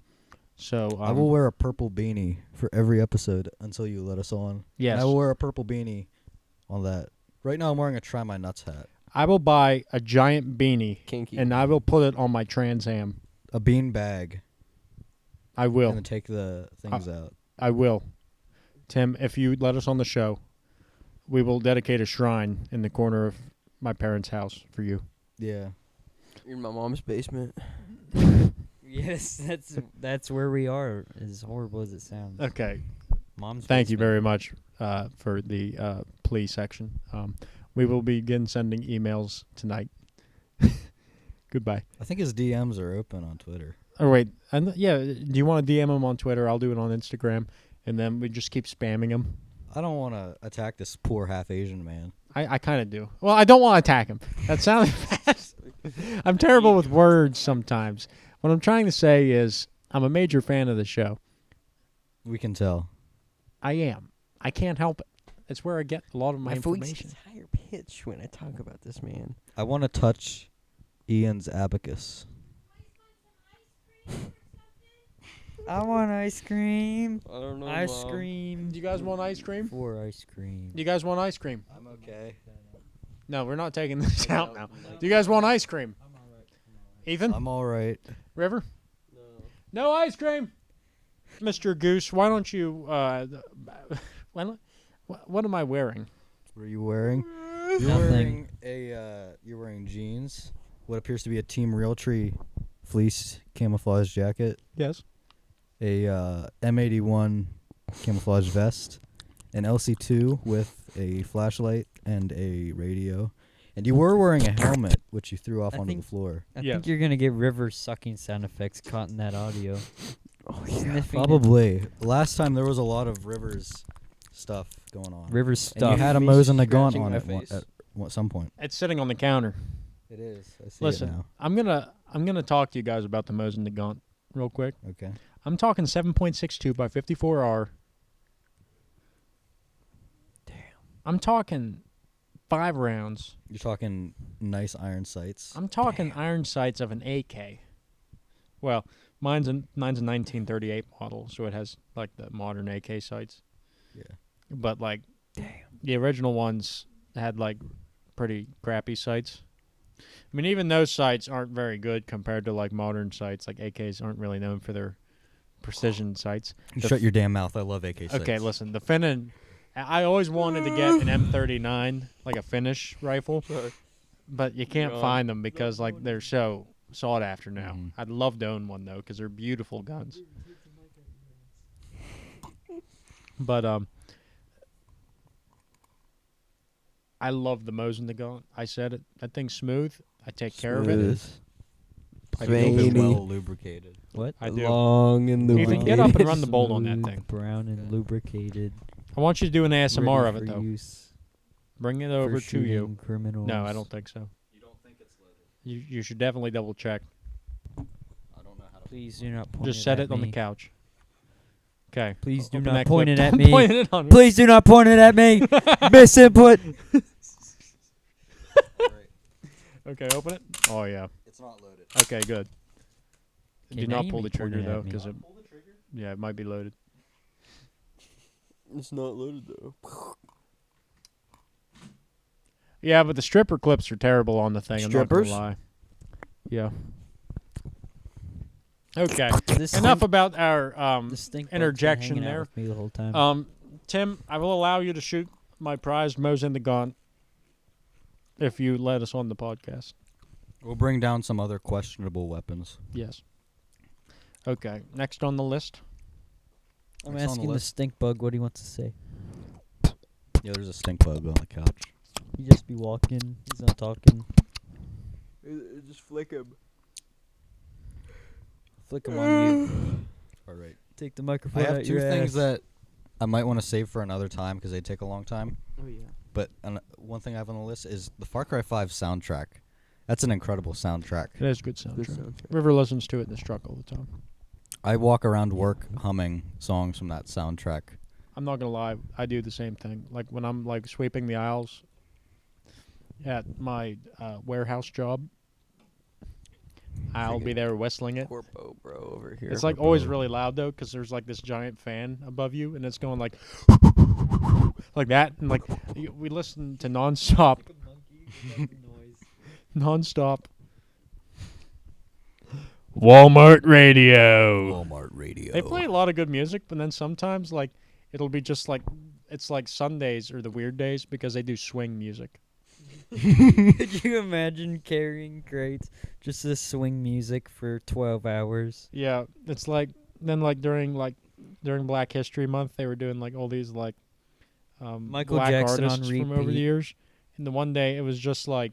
A: So
D: I will wear a purple beanie for every episode until you let us on.
A: Yes.
D: And I will wear a purple beanie on that. Right now I'm wearing a Try My Nuts hat.
A: I will buy a giant beanie
B: Kinky.
A: and I will put it on my Trans Am.
D: A bean bag.
A: I will.
D: And then take the things out.
A: I will. Tim, if you let us on the show, we will dedicate a shrine in the corner of my parents' house for you.
D: Yeah.
B: In my mom's basement.
C: Yes, that's where we are. As horrible as it sounds.
A: Okay.
C: Mom's.
A: Thank you
C: basement.
A: very much for the plea section. We will begin sending emails tonight. Goodbye.
D: I think his DMs are open on Twitter.
A: Oh, wait. Do you want to DM him on Twitter? I'll do it on Instagram. And then we just keep spamming him.
D: I don't want to attack this poor half Asian man.
A: I kind of do. Well, I don't want to attack him. That sounded fast. I'm terrible with words sometimes. What I'm trying to say is I'm a major fan of the show.
D: We can tell.
A: I am. I can't help it. It's where I get a lot of my
B: voice
A: information.
B: is higher pitch when I talk about this man.
D: I want to touch Ian's abacus.
C: I want ice cream.
B: I don't know.
C: Ice cream.
A: Do you guys want ice cream?
C: For ice cream.
A: Do you guys want ice cream?
D: I'm okay.
A: No, we're not taking this out now. Do you guys want ice cream? Ethan?
D: I'm all right.
A: River? No ice cream. Mr. Goose, why don't you what am I wearing?
D: What are you wearing?
C: Nothing.
D: You're wearing jeans. What appears to be a Team Realtree fleece camouflage jacket.
A: Yes.
D: A M81 camouflage vest. An LC2 with a flashlight and a radio. And you were wearing a helmet, which you threw off
C: I
D: onto the
C: think-
D: floor.
C: I
A: Yes.
C: think you're gonna get river sucking sound effects caught in that audio.
B: Oh
C: Sniffing it.
D: Probably. Last time there was a lot of Rivers stuff going on.
C: River
D: and
C: stuff.
D: you had a
B: Me
D: Mose and the Gaunt
B: scratching
D: on
B: my
D: it
B: face.
D: at some point.
A: It's sitting on the counter.
D: It is. I see
A: Listen,
D: it now.
A: I'm gonna talk to you guys about the Mose and the Gaunt real quick.
D: Okay.
A: I'm talking 7.62 by 54R.
C: Damn.
A: I'm talking 5 rounds.
D: You're talking nice iron sights.
A: I'm talking iron sights of an AK. Well, mine's a 1938 model, so it has like the modern AK sights.
D: Yeah.
A: But like, the original ones had like pretty crappy sights. I mean, even those sights aren't very good compared to like modern sights. Like AKs aren't really known for their precision sights.
D: You
A: The
D: shut your damn mouth. I love AK sights.
A: Okay, listen, the Finnan. I always wanted to get an M39, like a Finnish rifle, but you can't
B: God.
A: find them because like they're so sought after now.
D: Mhm.
A: I'd love to own one though because they're beautiful guns. But I love the Mose and the Gaunt. I said it. That thing's smooth. I take care of it. I
D: Real
A: do.
D: bit
B: Veiny.
D: well lubricated.
C: What?
A: I do.
B: Long and
A: Ethan,
B: lubricated.
A: get up and run the bolt on that
C: Smooth,
A: thing.
C: Brown and lubricated.
A: I want you to do an ASMR of
C: ready
A: it
C: for
A: though.
C: use
A: Bring it
C: for
A: over to you.
C: shooting Criminals.
A: No, I don't think so. You should definitely double check.
D: I don't know how to.
C: Please do not point
A: Just
C: it
A: set
C: at
A: it on the
C: me.
A: couch. Okay.
C: Please do
A: Open
C: not
A: that
C: point
A: clip.
C: it at
A: Don't
C: me.
A: point it on me.
C: Please do not point it at me. Misinput.
A: Okay, open it. Oh yeah.
D: It's not loaded.
A: Okay, good.
C: Okay,
A: Do
C: now
A: not
C: you
A: pull
C: may
A: the
C: point
A: trigger
C: it at
A: though,
C: me.
A: because it might be loaded.
B: It's not loaded though.
A: Yeah, but the stripper clips are terrible on the thing.
B: Strippers?
A: I'm not gonna lie. Yeah. Okay.
C: This
A: Enough
C: stink-
A: about our
C: this stink bug's been
A: interjection
C: hanging out
A: there.
C: with me the whole time.
A: Tim, I will allow you to shoot my prized Mose in the Gaunt if you let us on the podcast.
D: We'll bring down some other questionable weapons.
A: Yes. Okay. Next on the list.
C: I'm
D: Next on the
C: asking the
D: list.
C: stink bug what he wants to say.
D: Yeah, there's a stink bug on the couch.
C: He just be walking. He's not talking.
B: Just flick him.
C: Flick him on you.
D: All right.
C: Take the
D: I
C: microphone
D: have
C: out
D: two
C: your
D: things
C: ass.
D: that I might want to save for another time because they take a long time.
B: Oh yeah.
D: But one thing I have on the list is the Far Cry 5 soundtrack. That's an incredible soundtrack.
A: It is a good
B: Good
A: soundtrack.
B: soundtrack.
A: River listens to it in the truck all the time.
D: I walk around work humming songs from that soundtrack.
A: I'm not gonna lie, I do the same thing. Like when I'm like sweeping the aisles at my warehouse job, I'll be there whistling it.
B: Corpo, bro, over here.
A: It's like always really loud though, because there's like this giant fan above you, and it's going like like that, and like we listen to nonstop, nonstop. Walmart radio.
D: Walmart radio.
A: They play a lot of good music, but then sometimes like it'll be just like it's like Sundays or the weird days because they do swing music.
C: Could you imagine carrying crates just to swing music for 12 hours?
A: Yeah, it's like then during Black History Month they were doing like all these like
C: Michael
A: black
C: Jackson on
A: artists from over the
C: repeat.
A: years. And the one day it was just like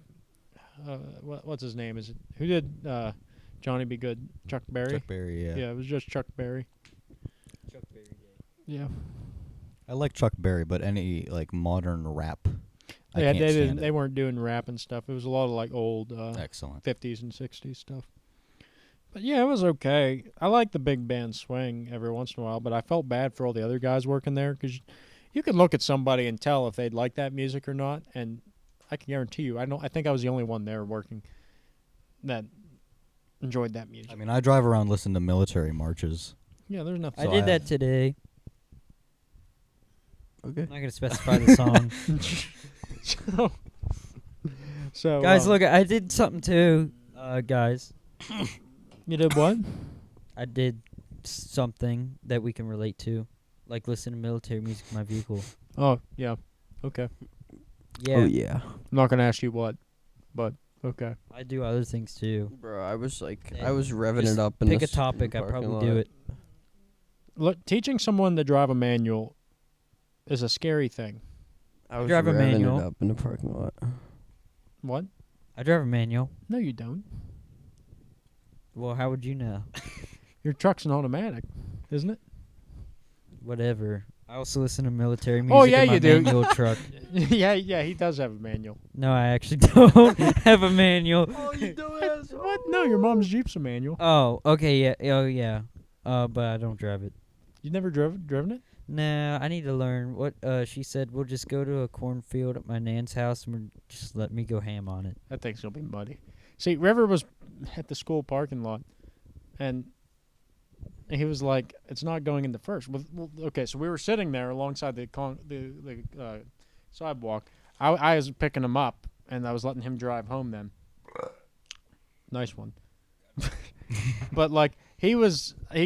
A: what's his name? Is it who did Johnny Be Good? Chuck Berry?
D: Chuck Berry, yeah.
A: Yeah, it was just Chuck Berry.
C: Chuck Berry Day.
A: Yeah.
D: I like Chuck Berry, but any like modern rap, I
A: Yeah,
D: can't
A: they
D: stand
A: didn't.
D: it.
A: They weren't doing rap and stuff. It was a lot of like old
D: Excellent.
A: 50s and 60s stuff. But yeah, it was okay. I like the big band swing every once in a while, but I felt bad for all the other guys working there because you could look at somebody and tell if they'd like that music or not. And I can guarantee you, I think I was the only one there working that enjoyed that music.
D: I mean, I drive around listening to military marches.
A: Yeah, there's nothing.
C: I
D: So
C: did
D: I-
C: that today.
D: Okay.
C: I'm not gonna specify the song.
A: So
C: Guys, look, I did something too. Guys,
A: you did what?
C: I did something that we can relate to, like listen to military music in my vehicle.
A: Oh yeah, okay.
C: Yeah,
B: Oh yeah,
A: I'm not gonna ask you what, but okay.
C: I do other things too.
B: bro. I was like,
C: Yeah.
B: I was revving
C: Just
B: it up. In
C: Pick
B: the
C: a topic, I
B: parking
C: probably do
B: lot.
C: it.
A: Look, teaching someone to drive a manual is a scary thing.
B: I was
C: Drive a
B: revving
C: manual.
B: it up in the parking lot.
A: What?
C: I drive a manual.
A: No, you don't.
C: Well, how would you know?
A: Your truck's an automatic, isn't it?
C: Whatever. I also listen to military music
A: Oh, yeah,
C: in my
A: you do.
C: manual truck.
A: yeah, he does have a manual.
C: No, I actually don't have a manual.
D: Oh, you dumbass!
A: What? No, your mom's Jeep's a manual.
C: Oh, okay, yeah. Oh, yeah. But I don't drive it.
A: You never driven it?
C: Nah, I need to learn. What she said, we'll just go to a cornfield at my nan's house and just let me go ham on it.
A: That thing's gonna be muddy. See, River was at the school parking lot, and he was like, "It's not going into first." Well, okay, so we were sitting there alongside the sidewalk. I was picking him up, and I was letting him drive home. Then, nice one. But like he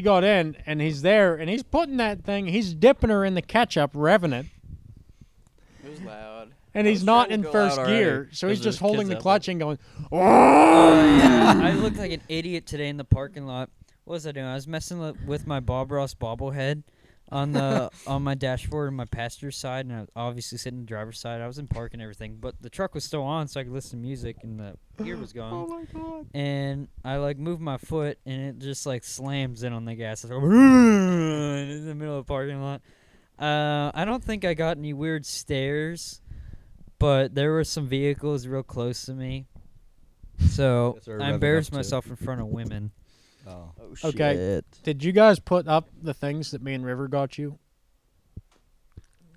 A: got in, and he's there, and he's putting that thing. He's dipping her in the ketchup, revving it.
B: It was loud.
A: And
B: I
A: he's
B: was
A: not
B: trying
A: in
B: to go
A: first
B: out
A: gear,
B: already,
A: so he's
B: 'cause
A: just
B: there's
A: holding
B: kids
A: the
B: out
A: clutch and going,
C: Oh, yeah. I looked like an idiot today in the parking lot. What was I doing? I was messing with my Bob Ross bobblehead on the on my dashboard on my passenger's side, and I was obviously sitting in the driver's side. I was in park and everything, but the truck was still on, so I could listen to music, and the gear was going.
A: "Oh my god!"
C: And I like moved my foot, and it just like slams in on the gas. It's like, in the middle of the parking lot. I don't think I got any weird stares, but there were some vehicles real close to me, so
D: That's what we're
C: I
D: revving up
C: embarrassed
D: to.
C: myself in front of women.
D: Oh.
B: Oh
A: Okay.
B: shit.
A: Did you guys put up the things that me and River got you?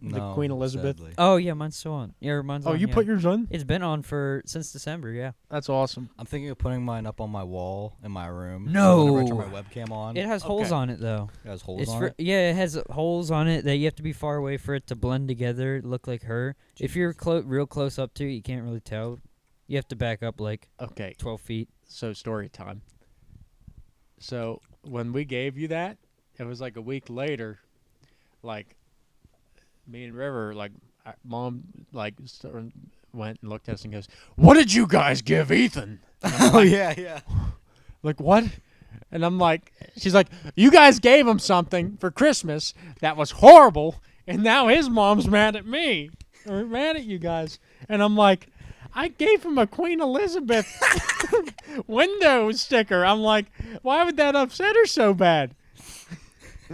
A: The
D: No,
A: Queen Elizabeth.
D: sadly.
C: Oh yeah, mine's still on. Yeah, mine's
A: Oh,
C: on.
A: you
C: yeah.
A: put yours on?
C: It's been on since December. Yeah.
A: That's awesome.
D: I'm thinking of putting mine up on my wall in my room.
C: No.
D: So whenever I turn my webcam on,
C: It has holes
A: Okay.
C: on it though.
D: it has holes
C: It's
D: on
C: for,
D: it.
C: yeah, it has holes on it that you have to be far away for it to blend together, look like her. If you're real close up to it, you can't really tell. You have to back up like
A: Okay,
C: 12 feet.
A: so story time. So when we gave you that, it was like a week later, like me and River, like Mom, like went and looked at us and goes, "What did you guys give Ethan?"
D: Oh yeah.
A: Like, what? And I'm like, she's like, "You guys gave him something for Christmas that was horrible, and now his mom's mad at me, or mad at you guys." And I'm like, "I gave him a Queen Elizabeth window sticker." I'm like, why would that upset her so bad?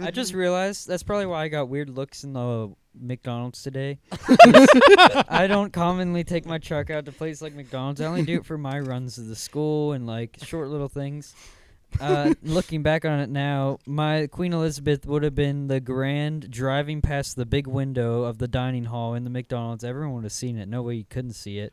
C: I just realized that's probably why I got weird looks in the McDonald's today. I don't commonly take my truck out to places like McDonald's. I only do it for my runs to the school and like short little things. Looking back on it now, my Queen Elizabeth would have been the grand driving past the big window of the dining hall in the McDonald's. Everyone would have seen it. No way you couldn't see it.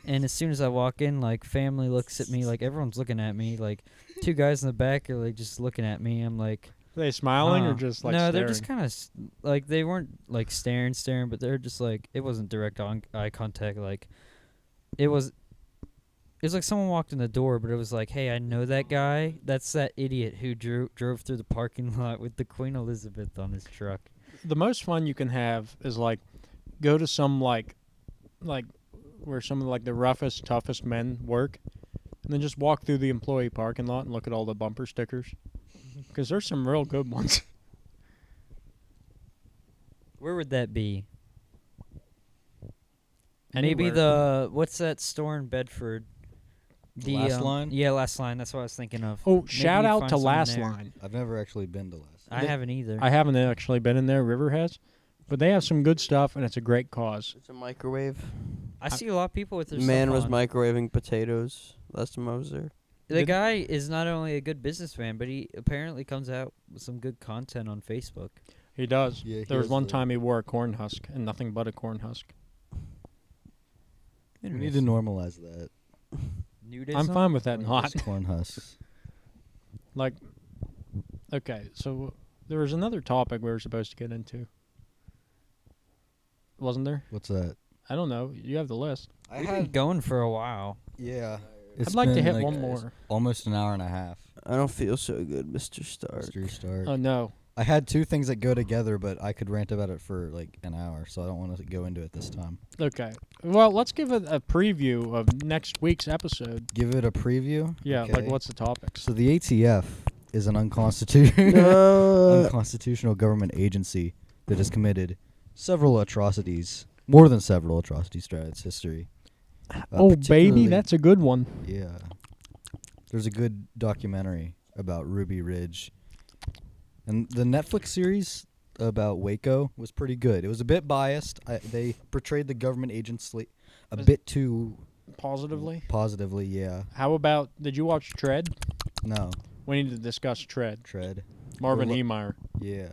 C: And as soon as I walk in, like, family looks at me, like, everyone's looking at me. Like, 2 guys in the back are, like, just looking at me. I'm like...
A: Are they smiling or
C: huh.
A: just, like,
C: No,
A: staring?
C: they're just kind of, like, they weren't, like, staring, but they're just, like, it wasn't direct eye contact. Like, it was like someone walked in the door, but it was like, hey, I know that guy. That's that idiot who drove through the parking lot with the Queen Elizabeth on his truck.
A: The most fun you can have is, like, go to some, like where some of, like, the roughest, toughest men work, and then just walk through the employee parking lot and look at all the bumper stickers. Because there's some real good ones.
C: Where would that be? Maybe
A: Anywhere.
C: what's that store in Bedford?
D: Last Line?
C: Yeah, Last Line. That's what I was thinking of.
A: Oh,
C: Maybe
A: shout
C: you
A: out
C: find
A: to
C: some in
A: Last
C: there.
A: Line.
D: I've never actually been to Last.
C: I haven't either.
A: I haven't actually been in there. River has. But they have some good stuff, and it's a great cause.
B: It's a microwave.
C: I see a lot of people with their
B: Man
C: stuff
B: was
C: on.
B: microwaving potatoes last time I was there.
C: The guy is not only a good businessman, but he apparently comes out with some good content on Facebook.
A: He does.
D: Yeah, he
A: There was
D: has
A: one
D: the-
A: time he wore a corn husk, and nothing but a corn husk.
D: We need to normalize that.
C: Nudism?
A: I'm fine with that not.
D: Those corn husks.
A: Like, okay, so there was another topic we were supposed to get into. Wasn't there?
D: What's that?
A: I don't know. You have the list.
C: We've been going for a while.
D: Yeah.
A: I'd like to
D: been,
A: hit one more.
D: Almost an hour and a half.
B: I don't feel so good, Mr. Stark.
D: Mr. Stark.
A: Oh, no.
D: I had 2 things that go together, but I could rant about it for like an hour, so I don't want to go into it this time.
A: Okay. Well, let's give it a preview of next week's episode.
D: Give it a preview.
A: Yeah,
D: Okay.
A: like what's the topics?
D: So the ATF is an unconstitutional government agency that has committed several atrocities, more than several atrocities throughout its history.
A: Oh, baby,
D: Particularly-
A: that's a good one.
D: Yeah. There's a good documentary about Ruby Ridge. And the Netflix series about Waco was pretty good. It was a bit biased. They portrayed the government agency a bit too
A: Positively.
D: positively, yeah.
A: How about, did you watch Tread?
D: No,
A: We need to discuss Tread.
D: Tread.
A: Marvin
D: Or
A: Heemeyer
D: Yeah.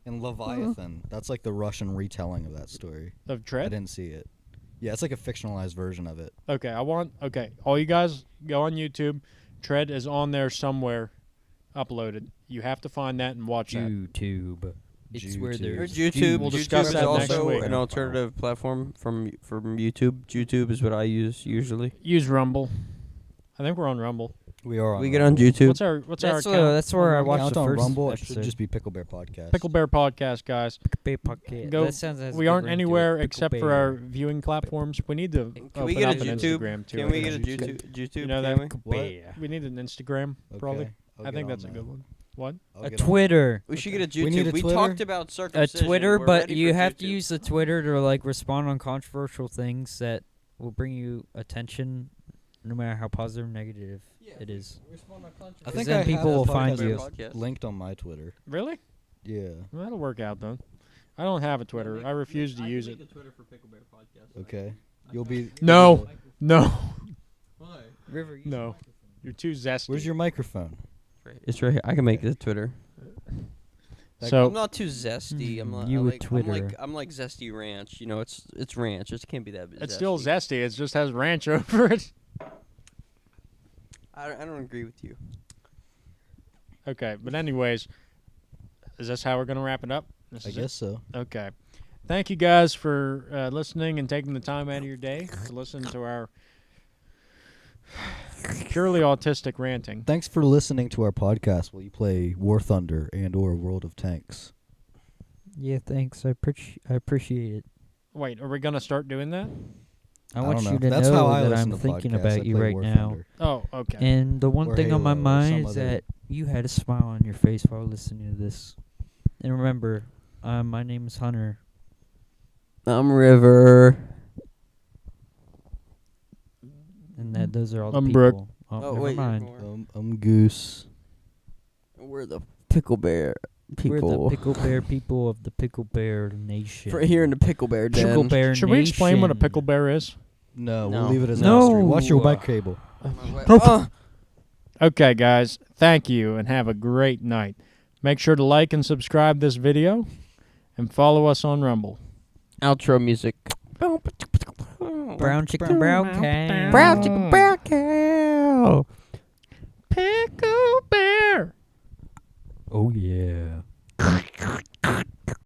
D: And Leviathan. That's like the Russian retelling of that story.
A: of
D: I
A: Tread?
D: didn't see it. Yeah, it's like a fictionalized version of it.
A: Okay, all you guys go on YouTube. Tread is on there somewhere uploaded. You have to find that and watch that.
C: YouTube. It's where
D: YouTube.
C: there's
B: YouTube.
A: We'll
B: YouTube
A: discuss
B: is
A: that next
B: also
A: week.
B: an alternative platform from YouTube. YouTube is what I use usually.
A: Use Rumble. I think we're on Rumble.
D: We are on
B: We get on YouTube.
A: What's our
C: That's
A: account?
C: that's where I
A: on
C: watched
D: Account
C: the
D: on
C: first
D: Rumble. It
C: episode.
D: should just be Picklebear Podcast.
A: Picklebear Podcast, guys.
C: Pocket.
A: Go-
C: That sounds as
A: We
C: good
A: aren't
C: ring to it.
A: anywhere except for
C: Picklebear.
A: our viewing platforms. We need to
B: Can
A: open
B: we get
A: up
B: a
A: an
B: YouTube?
A: Instagram too.
B: Can
A: I
B: we
A: think.
B: get a YouTube?
A: You know
B: can
A: that?
B: we?
C: Picklebear.
A: We need an Instagram, probably.
D: Okay, I'll
A: I
D: get
A: think
D: on
A: that's a
D: that.
A: good one. What?
D: I'll
C: A
D: get on
C: Twitter.
B: We should get a
D: We need
B: YouTube.
D: a
B: We
D: Twitter?
B: talked about
C: A
B: circumcision.
C: Twitter,
B: We're
C: but
B: ready
C: you
B: for
C: have to
B: YouTube.
C: use the Twitter to like respond on controversial things that will bring you attention, no matter how positive or negative it is.
D: I think
C: then
D: I
C: people
D: have
C: will
D: a
C: find
D: podcast
C: you.
D: linked on my Twitter.
A: Really?
D: Yeah.
A: Well, that'll work out then. I don't have a Twitter. I refuse to use it.
D: Okay. You'll be.
A: No. No.
C: River, use
A: No. You're too zesty.
D: Where's your microphone?
B: It's right here. I can make the Twitter. I'm
A: So
B: not too zesty. I'm not.
C: You
B: I'm
C: with
B: like,
C: Twitter.
B: I'm like zesty ranch. You know, it's ranch. It can't be that.
A: it's still zesty. It just has ranch over it.
B: I don't agree with you.
A: Okay, but anyways, is this how we're gonna wrap it up?
D: I guess so.
A: Okay. Thank you guys for listening and taking the time out of your day to listen to our purely autistic ranting.
D: Thanks for listening to our podcast while you play War Thunder and/or World of Tanks.
C: Yeah, thanks. I appreciate it.
A: Wait, are we gonna start doing that?
C: I want
D: don't
C: you
D: know.
C: to
D: That's how
C: know
D: I
C: that
D: listen
C: I'm
D: to
C: thinking
D: podcasts. I
C: about you
D: play
C: right
D: War
C: now.
D: Thunder.
A: Oh, okay.
C: And the one
D: Or
C: thing on my
D: Halo or
C: mind
D: some
C: is
D: other-
C: that you had a smile on your face while listening to this. And remember, my name is Hunter.
B: I'm River.
C: And that those are all the
A: I'm
C: people.
A: Brooke.
C: Oh,
B: Oh
C: never
B: wait,
C: mind.
D: I'm Goose.
B: We're the Picklebear people.
C: We're the Picklebear people of the Picklebear Nation.
B: For here in the Picklebear den.
C: Picklebear
A: Should we explain what a
C: Nation.
A: pickle bear is?
D: No,
B: No.
D: we'll leave it as
C: No.
D: a mystery. Watch your bike cable.
A: Okay, guys. Thank you and have a great night. Make sure to like and subscribe this video and follow us on Rumble.
B: Outro music.
C: Brown chicken, brown cow.
B: Brown chicken, brown cow.
A: Picklebear.
C: Oh yeah.